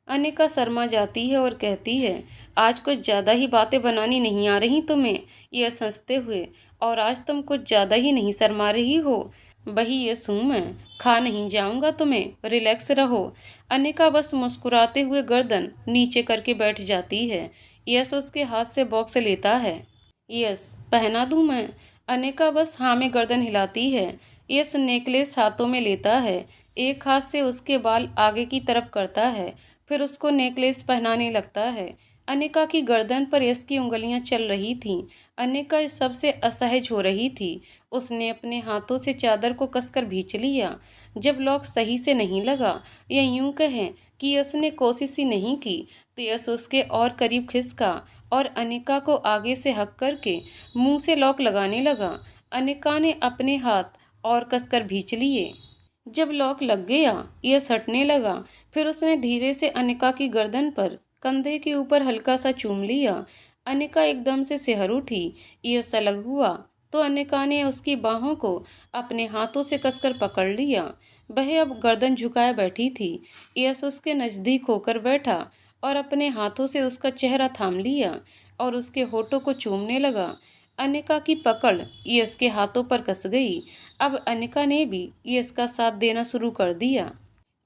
S1: अनिका शर्मा जाती है और कहती है, आज कुछ ज़्यादा ही बातें बनानी नहीं आ रही तुम्हें? यह हंसते हुए, और आज तुम कुछ ज़्यादा ही नहीं शर्मा रही हो? वही ये सूं मैं, खा नहीं जाऊंगा तुम्हें, रिलैक्स रहो। अनिका बस मुस्कुराते हुए गर्दन नीचे करके बैठ जाती है। यस उसके हाथ से बॉक्स लेता है। यस, पहना दूं मैं? अनिका बस हाँ में गर्दन हिलाती है। यस नेकलेस हाथों में लेता है, एक हाथ से उसके बाल आगे की तरफ करता है, फिर उसको नेकलेस पहनाने लगता है। अनिका की गर्दन पर यश की उंगलियां चल रही थीं। अनिका इस सबसे असहज हो रही थी। उसने अपने हाथों से चादर को कसकर भींच लिया। जब लॉक सही से नहीं लगा, या यूं कहें कि यश ने कोशिश ही नहीं की, तो यश उसके और करीब खिसका और अनिका को आगे से हक करके मुंह से लॉक लगाने लगा। अनिका ने अपने हाथ और कसकर भींच लिए। जब लॉक लग गया, यश हटने लगा। फिर उसने धीरे से अनिका की गर्दन पर कंधे के ऊपर हल्का सा चूम लिया। अनिका एकदम से सिहर उठी। यश अलग हुआ तो अनिका ने उसकी बाहों को अपने हाथों से कसकर पकड़ लिया। वह अब गर्दन झुकाए बैठी थी। यश उसके नजदीक होकर बैठा और अपने हाथों से उसका चेहरा थाम लिया और उसके होठों को चूमने लगा। अनिका की पकड़ यश के हाथों पर कस गई। अब अनिका ने भी यश का साथ देना शुरू कर दिया।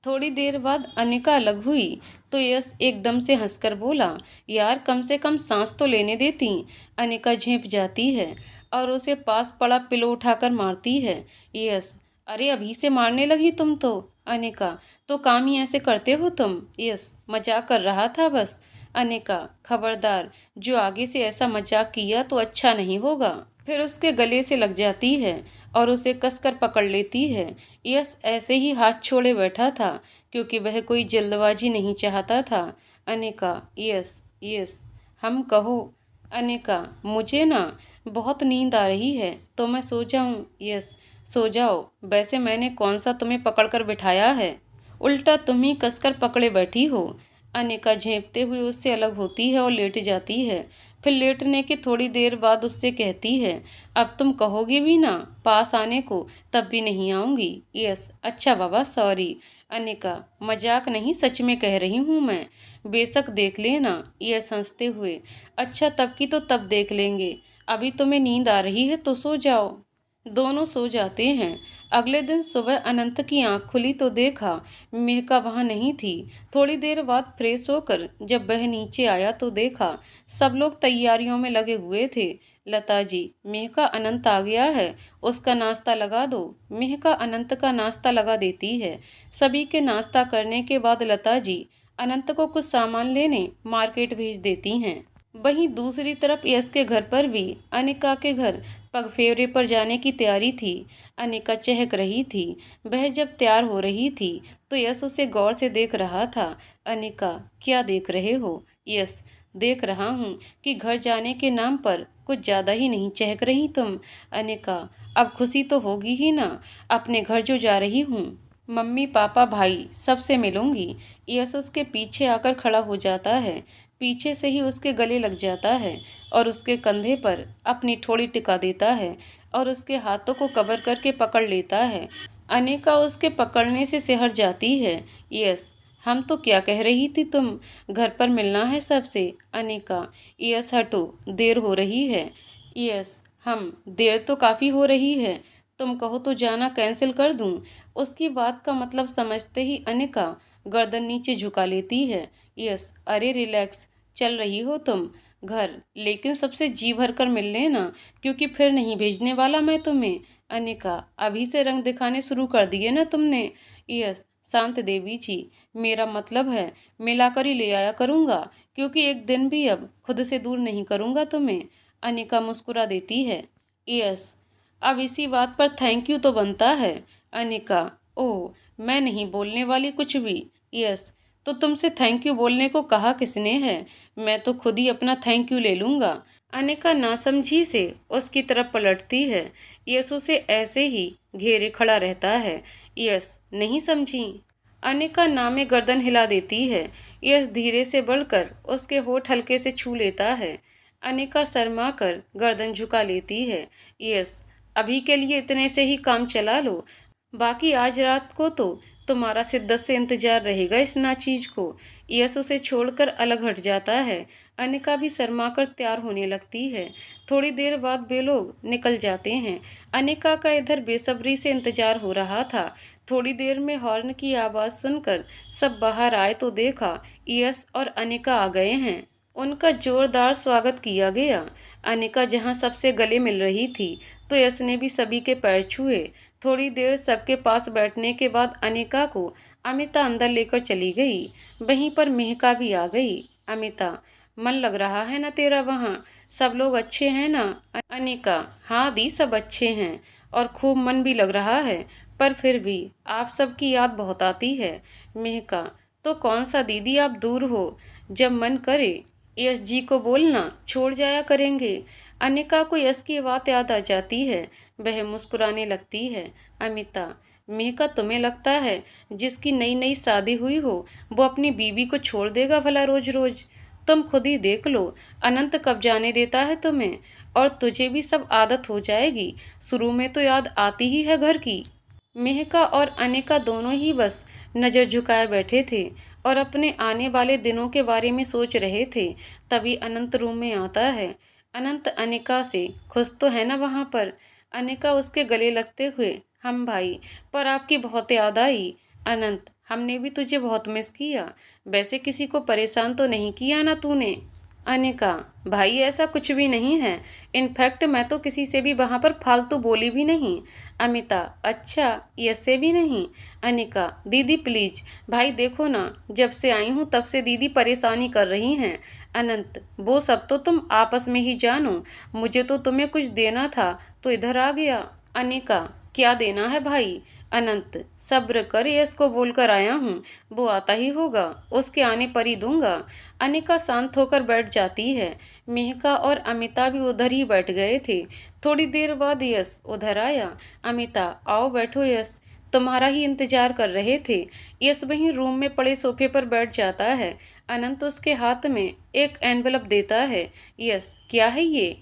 S1: थोड़ी देर बाद अनिका अलग हुई तो यश एकदम से हंसकर बोला, यार कम से कम सांस तो लेने देती। अनिका झेंप जाती है और उसे पास पड़ा पिलो उठाकर मारती है। यश, अरे अभी से मारने लगी तुम तो। अनिका, तो काम ही ऐसे करते हो तुम। यश, मजाक कर रहा था बस। अनिका, खबरदार, जो आगे से ऐसा मजाक किया तो अच्छा नहीं होगा। फिर उसके गले से लग जाती है और उसे कसकर पकड़ लेती है। यश ऐसे ही हाथ छोड़े बैठा था क्योंकि वह कोई जल्दबाजी नहीं चाहता था। अनिका, यस यस, हम कहो। अनिका, मुझे ना बहुत नींद आ रही है तो मैं सो जाऊं। यस, सो जाओ। वैसे मैंने कौन सा तुम्हें पकड़कर बिठाया है, उल्टा तुम ही कसकर पकड़े बैठी हो। अनिका झेंपते हुए उससे अलग होती है और लेट जाती है। फिर लेटने के थोड़ी देर बाद उससे कहती है, अब तुम कहोगे भी ना पास आने को, तब भी नहीं आऊंगी। यस, अच्छा बाबा, सॉरी। अनिका, मजाक नहीं, सच में कह रही हूँ मैं। बेशक देख लेना। यस हंसते हुए, अच्छा तब की तो तब देख लेंगे, अभी तुम्हें नींद आ रही है तो सो जाओ। दोनों सो जाते हैं। अगले दिन सुबह अनंत की आंख खुली तो देखा मेहका वहां नहीं थी। थोड़ी देर बाद फ्रेश होकर जब वह नीचे आया तो देखा सब लोग तैयारियों में लगे हुए थे। लता जी, मेहका अनंत आ गया है, उसका नाश्ता लगा दो। मेहका अनंत का नाश्ता लगा देती है। सभी के नाश्ता करने के बाद लता जी अनंत को कुछ सामान लेने मार्केट भेज देती हैं। वहीं दूसरी तरफ यश के घर पर भी अनिका के घर पगफेरे पर जाने की तैयारी थी। अनिका चहक रही थी। वह जब तैयार हो रही थी तो यश उसे गौर से देख रहा था। अनिका, क्या देख रहे हो? यश, देख रहा हूँ कि घर जाने के नाम पर कुछ ज़्यादा ही नहीं चहक रही तुम। अनिका, अब खुशी तो होगी ही ना, अपने घर जो जा रही हूँ। मम्मी पापा भाई सबसे मिलूंगी। यश उसके पीछे आकर खड़ा हो जाता है। पीछे से ही उसके गले लग जाता है और उसके कंधे पर अपनी ठोड़ी टिका देता है और उसके हाथों को कवर करके पकड़ लेता है। अनिका उसके पकड़ने से सिहर जाती है। यस, हम तो क्या कह रही थी तुम, घर पर मिलना है सबसे। अनिका, यस हटो, देर हो रही है। यस, हम, देर तो काफ़ी हो रही है, तुम कहो तो जाना कैंसिल कर दूं। उसकी बात का मतलब समझते ही अनिका गर्दन नीचे झुका लेती है। यस, अरे रिलैक्स, चल रही हो तुम घर, लेकिन सबसे जी भर कर मिल लेना क्योंकि फिर नहीं भेजने वाला मैं तुम्हें। अनिका, अभी से रंग दिखाने शुरू कर दिए ना तुमने। यस, शांत देवी जी, मेरा मतलब है मिलाकर ही ले आया करूँगा क्योंकि एक दिन भी अब खुद से दूर नहीं करूँगा तुम्हें। अनिका मुस्कुरा देती है। यस, अब इसी बात पर थैंक यू तो बनता है। अनिका, ओह, मैं नहीं बोलने वाली कुछ भी। यस, तो तुमसे थैंक यू बोलने को कहा किसने है, मैं तो खुद ही अपना थैंक यू ले लूँगा। अनिका नासमझी से उसकी तरफ पलटती है। यस उसे ऐसे ही घेरे खड़ा रहता है। यस, नहीं समझी। अनिका नामे गर्दन हिला देती है। यस धीरे से बढ़कर उसके होठ हल्के से छू लेता है। अनिका शर्मा कर गर्दन झुका लेती है। यस, अभी के लिए इतने से ही काम चला लो, बाकी आज रात को तो तुम्हारा शिद्दत से इंतजार रहेगा इस नाचीज को। यश उसे छोड़कर अलग हट जाता है। अनिका भी शर्मा कर तैयार होने लगती है। थोड़ी देर बाद वे लोग निकल जाते हैं। अनिका का इधर बेसब्री से इंतजार हो रहा था। थोड़ी देर में हॉर्न की आवाज़ सुनकर सब बाहर आए तो देखा यश और अनिका आ गए हैं। उनका जोरदार स्वागत किया गया। अनिका जहां सबसे गले मिल रही थी तो यश ने भी सभी के पैर छुए। थोड़ी देर सबके पास बैठने के बाद अनिका को अमिता अंदर लेकर चली गई। वहीं पर मेहका भी आ गई। अमिता, मन लग रहा है ना तेरा वहाँ, सब लोग अच्छे हैं ना? अनिका, हाँ दी, सब अच्छे हैं और खूब मन भी लग रहा है, पर फिर भी आप सबकी याद बहुत आती है। मेहका, तो कौन सा दीदी, आप दूर हो, जब मन करे यश जी को बोलना, छोड़ जाया करेंगे। अनिका को यश की बात याद आ जाती है। वह मुस्कुराने लगती है। अमिता, मेहका तुम्हें लगता है जिसकी नई नई शादी हुई हो वो अपनी बीवी को छोड़ देगा भला रोज रोज? तुम खुद ही देख लो, अनंत कब जाने देता है तुम्हें। और तुझे भी सब आदत हो जाएगी। शुरू में तो याद आती ही है घर की। मेहका और अनिका दोनों ही बस नज़र झुकाए बैठे थे और अपने आने वाले दिनों के बारे में सोच रहे थे। तभी अनंत रूम में आता है। अनंत अनिका से खुश तो है ना वहाँ पर? अनिका उसके गले लगते हुए, हम भाई, पर आपकी बहुत याद आई। अनंत, हमने भी तुझे बहुत मिस किया। वैसे किसी को परेशान तो नहीं किया ना तूने? अनिका, भाई ऐसा कुछ भी नहीं है। इनफैक्ट मैं तो किसी से भी वहाँ पर फालतू बोली भी नहीं। अमिता, अच्छा, ऐसे भी नहीं? अनिका, दीदी प्लीज, भाई देखो ना, जब से आई हूँ तब से दीदी परेशानी कर रही हैं। अनंत, वो सब तो तुम आपस में ही जानो, मुझे तो तुम्हें कुछ देना था तो इधर आ गया। अनिका, क्या देना है भाई? अनंत, सब्र कर, यश को बोलकर आया हूँ, वो आता ही होगा, उसके आने पर ही दूंगा। अनिका शांत होकर बैठ जाती है। मेहका और अमिता भी उधर ही बैठ गए थे। थोड़ी देर बाद यश उधर आया। अमिता, आओ बैठो यश, तुम्हारा ही इंतजार कर रहे थे। यश वहीं रूम में पड़े सोफे पर बैठ जाता है। अनंत उसके हाथ में एक एनवलप देता है। यश, क्या है ये?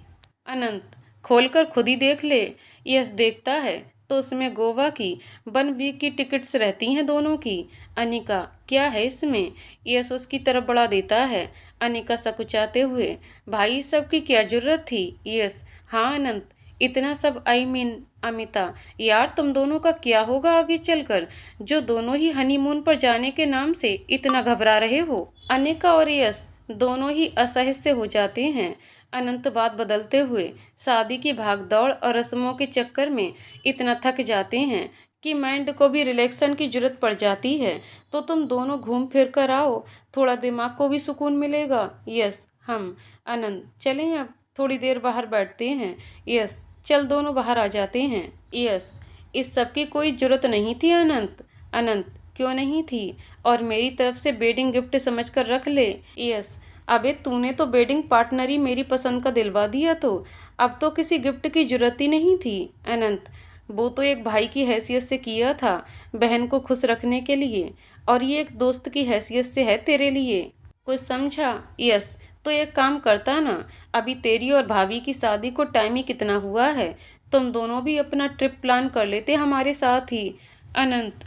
S1: अनंत, खोलकर खुद ही देख ले। यश देखता है तो उसमें गोवा की 1 वीक की टिकट्स रहती हैं दोनों की। अनिका, क्या है इसमें? यश उसकी तरफ बढ़ा देता है। अनिका सकुचाते हुए, भाई सब की क्या जरूरत थी? यश, हाँ अनंत, इतना सब अमिता, यार तुम दोनों का क्या होगा आगे चलकर, जो दोनों ही हनीमून पर जाने के नाम से इतना घबरा रहे हो? अनिका और यश दोनों ही असह्य हो जाते हैं। अनंत बात बदलते हुए, शादी की भागदौड़ और रस्मों के चक्कर में इतना थक जाते हैं कि माइंड को भी रिलैक्सन की जरूरत पड़ जाती है। तो तुम दोनों घूम फिर कर आओ, थोड़ा दिमाग को भी सुकून मिलेगा। यस, हम। अनंत, चलें अब थोड़ी देर बाहर बैठते हैं। यस, चल, दोनों बाहर आ जाते हैं। यस, इस सब की कोई जरूरत नहीं थी अनंत। अनंत, क्यों नहीं थी? और मेरी तरफ से वेडिंग गिफ्ट समझ कर रख ले। यस, अबे तूने तो वेडिंग पार्टनर ही मेरी पसंद का दिलवा दिया, तो अब तो किसी गिफ्ट की जरूरत ही नहीं थी। अनंत, वो तो एक भाई की हैसियत से किया था, बहन को खुश रखने के लिए, और ये एक दोस्त की हैसियत से है तेरे लिए। कुछ समझा? यस, तो एक काम करता ना, अभी तेरी और भाभी की शादी को टाइम ही कितना हुआ है, तुम दोनों भी अपना ट्रिप प्लान कर लेते हमारे साथ ही। अनंत,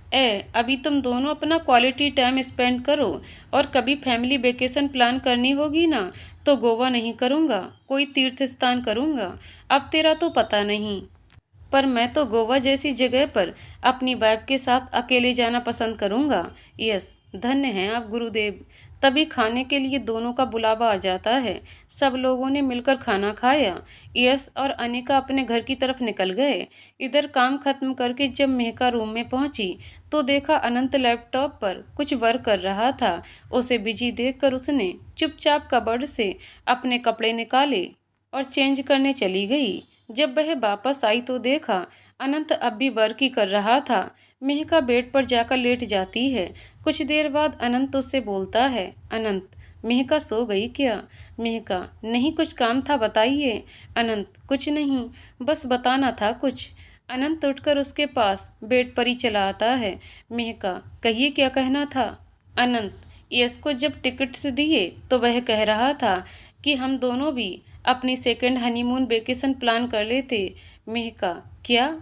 S1: अभी तुम दोनों अपना क्वालिटी टाइम स्पेंड करो, और कभी फैमिली वेकेशन प्लान करनी होगी ना तो गोवा नहीं करूँगा, कोई तीर्थ स्थान करूँगा। अब तेरा तो पता नहीं, पर मैं तो गोवा जैसी जगह पर अपनी वाइफ के साथ अकेले जाना पसंद करूँगा। यस, धन्य हैं आप गुरुदेव। तभी खाने के लिए दोनों का बुलावा आ जाता है। सब लोगों ने मिलकर खाना खाया। यश और अनिका अपने घर की तरफ निकल गए। इधर काम खत्म करके जब मेहका रूम में पहुंची तो देखा अनंत लैपटॉप पर कुछ वर्क कर रहा था। उसे बिजी देखकर उसने चुपचाप कबर्ड से अपने कपड़े निकाले और चेंज करने चली गई। जब वह वापस आई तो देखा अनंत अब भी वर्क ही कर रहा था। मेहका बेड पर जाकर लेट जाती है। कुछ देर बाद अनंत उससे बोलता है, अनंत, मेहका सो गई क्या? मेहका, नहीं, कुछ काम था, बताइए। अनंत, कुछ नहीं, बस बताना था कुछ। अनंत उठकर उसके पास बेड पर ही चला आता है। मेहका, कहिए क्या कहना था? अनंत, यश को जब टिकट्स दिए तो वह कह रहा था कि हम दोनों भी अपनी सेकंड हनीमून वेकेशन प्लान कर लेते। मेहका, क्या?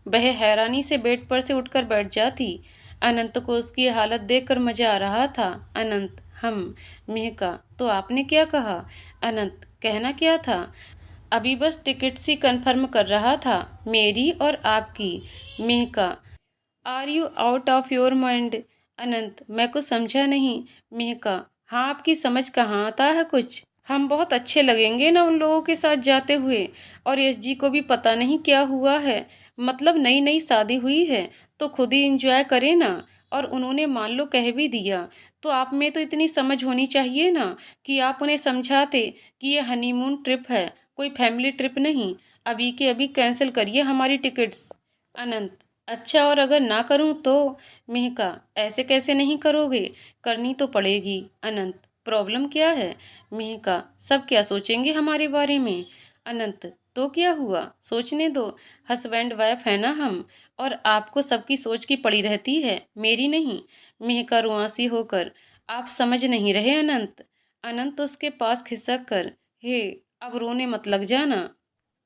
S1: वह हैरानी से बेड पर से उठकर बैठ जाती। अनंत को उसकी हालत देखकर मजा आ रहा था। अनंत, हम। मेहका, तो आपने क्या कहा? अनंत, कहना क्या था, अभी बस टिकट्स ही कंफर्म कर रहा था, मेरी और आपकी। Mehka, are you out of your mind? Anant, मैं कुछ समझा नहीं। मेहका, हाँ, आपकी समझ कहाँ आता है कुछ। हम बहुत अच्छे लगेंगे ना उन लोगों के साथ जाते हुए। और यश जी को भी पता नहीं क्या हुआ है, मतलब नई नई शादी हुई है तो खुद ही इंजॉय करे ना। और उन्होंने मान लो कह भी दिया तो आप में तो इतनी समझ होनी चाहिए ना कि आप उन्हें समझाते कि ये हनीमून ट्रिप है, कोई फैमिली ट्रिप नहीं। अभी के अभी कैंसिल करिए हमारी टिकट्स। अनंत, अच्छा, और अगर ना करूं तो? मेहका, ऐसे कैसे नहीं करोगे, करनी तो पड़ेगी। अनंत, प्रॉब्लम क्या है? मेहका, सब क्या सोचेंगे हमारे बारे में? अनंत, तो क्या हुआ, सोचने दो। हस्बैंड वाइफ है ना हम, और आपको सबकी सोच की पड़ी रहती है, मेरी नहीं। मेहका रुआंसी होकर, आप समझ नहीं रहे अनंत। अनंत उसके पास खिसक कर, हे, अब रोने मत लग जाना।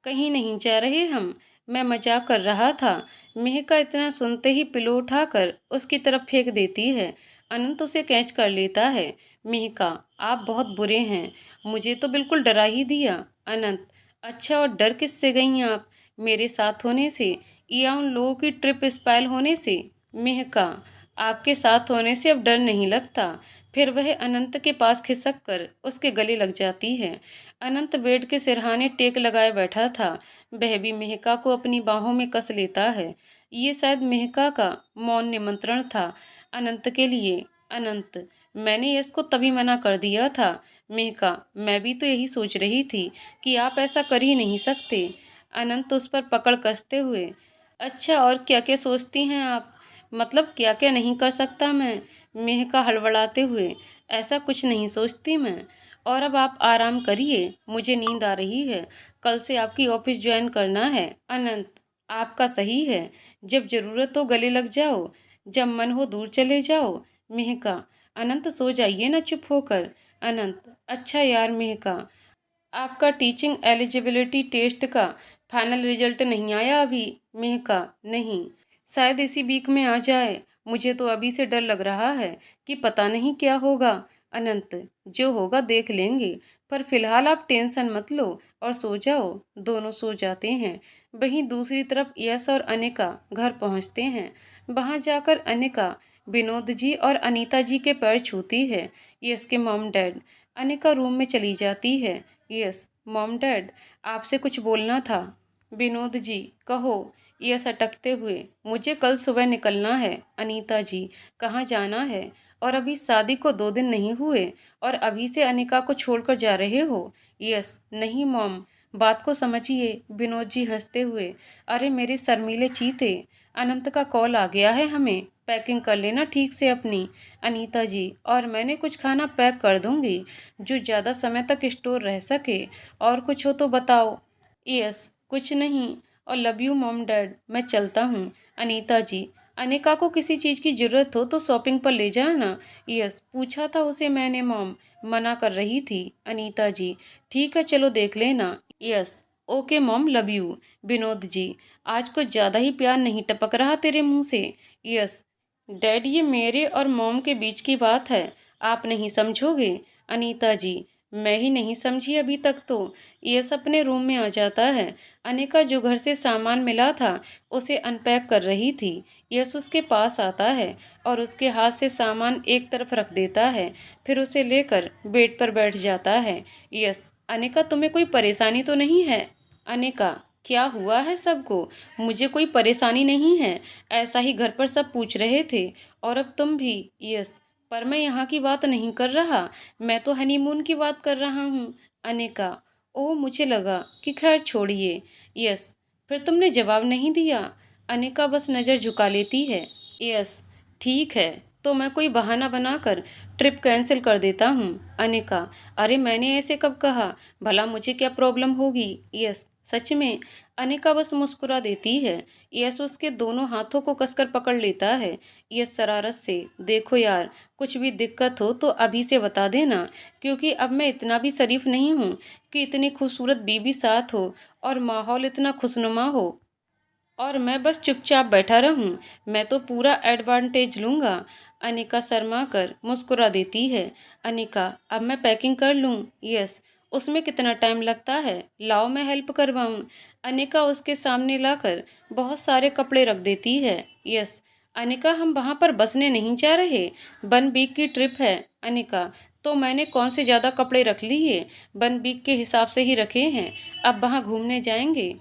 S1: कहीं नहीं जा रहे हम, मैं मजाक कर रहा था। मेहका इतना सुनते ही पिलो उठाकर उसकी तरफ फेंक देती है। अनंत उसे कैच कर लेता है। मेहका, आप बहुत बुरे हैं, मुझे तो बिल्कुल डरा ही दिया। अनंत, अच्छा, और डर किससे गई आप, मेरे साथ होने से या उन लोगों की ट्रिप स्पाइल होने से? मेहका, आपके साथ होने से अब डर नहीं लगता। फिर वह अनंत के पास खिसक कर उसके गले लग जाती है। अनंत बेड के सिरहाने टेक लगाए बैठा था। वह भी मेहका को अपनी बाहों में कस लेता है। ये शायद मेहका का मौन निमंत्रण था अनंत के लिए। अनंत, मैंने यश को तभी मना कर दिया था। मेहका, मैं भी तो यही सोच रही थी कि आप ऐसा कर ही नहीं सकते। अनंत उस पर पकड़ कसते हुए, अच्छा, और क्या क्या सोचती हैं आप, मतलब क्या क्या नहीं कर सकता मैं? मेहका हड़बड़ाते हुए, ऐसा कुछ नहीं सोचती मैं। और अब आप आराम करिए, मुझे नींद आ रही है, कल से आपकी ऑफिस ज्वाइन करना है। अनंत, आपका सही है, जब जरूरत हो गले लग जाओ, जब मन हो दूर चले जाओ। मेहका, अनंत सो जाइए ना चुप होकर। अनंत, अच्छा यार मेहका, आपका टीचिंग एलिजिबिलिटी टेस्ट का फाइनल रिजल्ट नहीं आया अभी? मेहका, नहीं, शायद इसी वीक में आ जाए। मुझे तो अभी से डर लग रहा है कि पता नहीं क्या होगा। अनंत, जो होगा देख लेंगे, पर फिलहाल आप टेंशन मत लो और सो जाओ। दोनों सो जाते हैं। वहीं दूसरी तरफ यश और अनिका घर पहुंचते हैं। वहां जाकर अनिका विनोद जी और अनीता जी के पैर छूती है। यश के मॉम डैड। अनिका रूम में चली जाती है। यस मॉम डैड, आपसे कुछ बोलना था। विनोद जी, कहो। यस अटकते हुए, मुझे कल सुबह निकलना है। अनीता जी, कहाँ जाना है? और अभी शादी को 2 दिन नहीं हुए और अभी से अनिका को छोड़कर जा रहे हो? यस, नहीं मॉम, बात को समझिए। विनोद जी हंसते हुए, अरे मेरे शर्मीले चीते, अनंत का कॉल आ गया है हमें, पैकिंग कर लेना ठीक से अपनी। अनीता जी, और मैंने कुछ खाना पैक कर दूंगी जो ज़्यादा समय तक स्टोर रह सके। और कुछ हो तो बताओ। यस, कुछ नहीं, और लव यू मॉम डैड, मैं चलता हूँ। अनीता जी, अनिका को किसी चीज़ की ज़रूरत हो तो शॉपिंग पर ले जाना। यस, पूछा था उसे मैंने मॉम, मना कर रही थी। अनीता जी, ठीक है, चलो देख लेना। Yes, okay mom, love you. Vinod ji, आज कुछ ज़्यादा ही प्यार नहीं टपक रहा तेरे मुंह से? यस डैड, ये मेरे और मॉम के बीच की बात है, आप नहीं समझोगे। अनीता जी, मैं ही नहीं समझी अभी तक तो। यश अपने रूम में आ जाता है। अनिका जो घर से सामान मिला था उसे अनपैक कर रही थी। यश उसके पास आता है और उसके हाथ से सामान एक तरफ रख देता है, फिर उसे लेकर बेड पर बैठ जाता है। यश, अनिका, तुम्हें कोई परेशानी तो नहीं है? अनिका, क्या हुआ है सबको? मुझे कोई परेशानी नहीं है, ऐसा ही घर पर सब पूछ रहे थे, और अब तुम भी। यस, पर मैं यहाँ की बात नहीं कर रहा, मैं तो हनीमून की बात कर रहा हूँ। अनिका, ओह, मुझे लगा कि खैर छोड़िए। यस, फिर तुमने जवाब नहीं दिया? अनिका बस नज़र झुका लेती है। यस, ठीक है, तो मैं कोई बहाना बनाकर ट्रिप कैंसिल कर देता हूँ। अनिका, अरे मैंने ऐसे कब कहा, भला मुझे क्या प्रॉब्लम होगी? यस, सच में। अनिका बस मुस्कुरा देती है। यश उसके दोनों हाथों को कसकर पकड़ लेता है। यश शरारत से, देखो यार, कुछ भी दिक्कत हो तो अभी से बता देना, क्योंकि अब मैं इतना भी शरीफ नहीं हूँ कि इतनी खूबसूरत बीबी साथ हो और माहौल इतना खुशनुमा हो और मैं बस चुपचाप बैठा रहूं। मैं तो पूरा एडवांटेज लूँगा। अनिका शर्मा कर मुस्कुरा देती है। अनिका, अब मैं पैकिंग कर लूँ? यस, उसमें कितना टाइम लगता है, लाओ मैं हेल्प करवाऊँ। अनिका उसके सामने लाकर बहुत सारे कपड़े रख देती है। यस, अनिका, हम वहाँ पर बसने नहीं जा रहे, 1 वीक की ट्रिप है। अनिका, तो मैंने कौन से ज़्यादा कपड़े रख लिए, 1 वीक के हिसाब से ही रखे हैं। अब वहाँ घूमने जाएंगे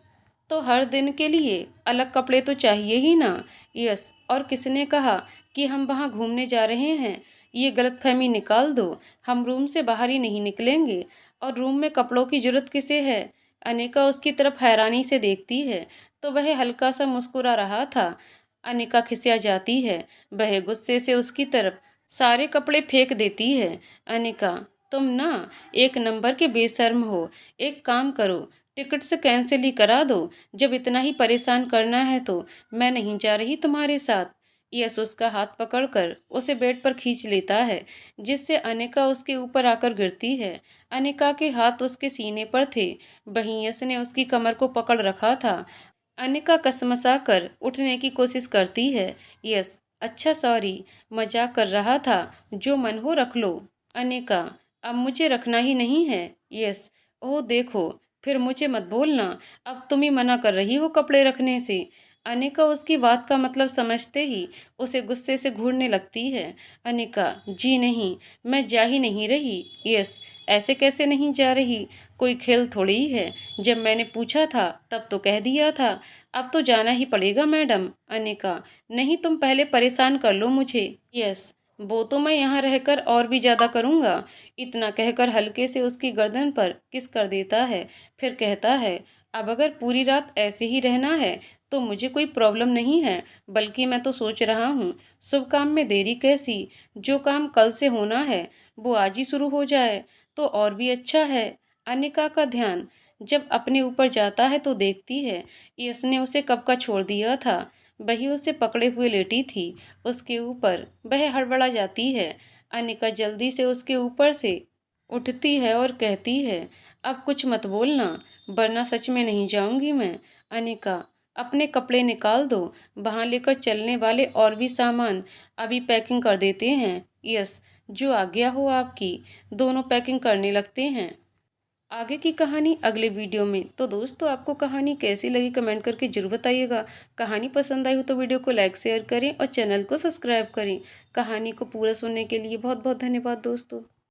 S1: तो हर दिन के लिए अलग कपड़े तो चाहिए ही ना। यस, और किसने कहा कि हम वहाँ घूमने जा रहे हैं? ये गलतफहमी निकाल दो, हम रूम से बाहर ही नहीं निकलेंगे, और रूम में कपड़ों की जरूरत किसे है? अनिका उसकी तरफ हैरानी से देखती है तो वह हल्का सा मुस्कुरा रहा था। अनिका खिसिया जाती है, वह गुस्से से उसकी तरफ सारे कपड़े फेंक देती है। अनिका, तुम ना एक नंबर के बेशर्म हो। एक काम करो, टिकट से कैंसिल ही करा दो। जब इतना ही परेशान करना है तो मैं नहीं जा रही तुम्हारे साथ। यश उसका हाथ पकड़कर उसे बेड पर खींच लेता है, जिससे अनिका उसके ऊपर आकर गिरती है। अनिका के हाथ उसके सीने पर थे, वहीं यश ने उसकी कमर को पकड़ रखा था। अनिका कसमसा कर उठने की कोशिश करती है। यस, अच्छा सॉरी, मजाक कर रहा था, जो मन हो रख लो। अनिका, अब मुझे रखना ही नहीं है। यस, ओह देखो, फिर मुझे मत बोलना, अब तुम ही मना कर रही हो कपड़े रखने से। अनिका उसकी बात का मतलब समझते ही उसे गुस्से से घूरने लगती है। अनिका, जी नहीं, मैं जा ही नहीं रही। यस, ऐसे कैसे नहीं जा रही, कोई खेल थोड़ी ही है। जब मैंने पूछा था तब तो कह दिया था, अब तो जाना ही पड़ेगा मैडम। अनिका, नहीं, तुम पहले परेशान कर लो मुझे। यस, वो तो मैं यहाँ रहकर और भी ज्यादा करूँगा। इतना कहकर हल्के से उसकी गर्दन पर किस कर देता है, फिर कहता है, अब अगर पूरी रात ऐसे ही रहना है तो मुझे कोई प्रॉब्लम नहीं है, बल्कि मैं तो सोच रहा हूँ शुभ काम में देरी कैसी, जो काम कल से होना है वो आज ही शुरू हो जाए तो और भी अच्छा है। अनिका का ध्यान जब अपने ऊपर जाता है तो देखती है यश ने उसे कब का छोड़ दिया था। वही उसे पकड़े हुए लेटी थी उसके ऊपर, वह हड़बड़ा जाती है। अनिका जल्दी से उसके ऊपर से उठती है और कहती है, अब कुछ मत बोलना, वरना सच में नहीं जाऊंगी मैं। अनिका, अपने कपड़े निकाल दो, वहाँ लेकर चलने वाले और भी सामान अभी पैकिंग कर देते हैं। यस, जो आज्ञा हो आपकी। दोनों पैकिंग करने लगते हैं। आगे की कहानी अगले वीडियो में। तो दोस्तों, आपको कहानी कैसी लगी कमेंट करके जरूर बताइएगा। कहानी पसंद आई हो तो वीडियो को लाइक शेयर करें और चैनल को सब्सक्राइब करें। कहानी को पूरा सुनने के लिए बहुत बहुत धन्यवाद दोस्तों।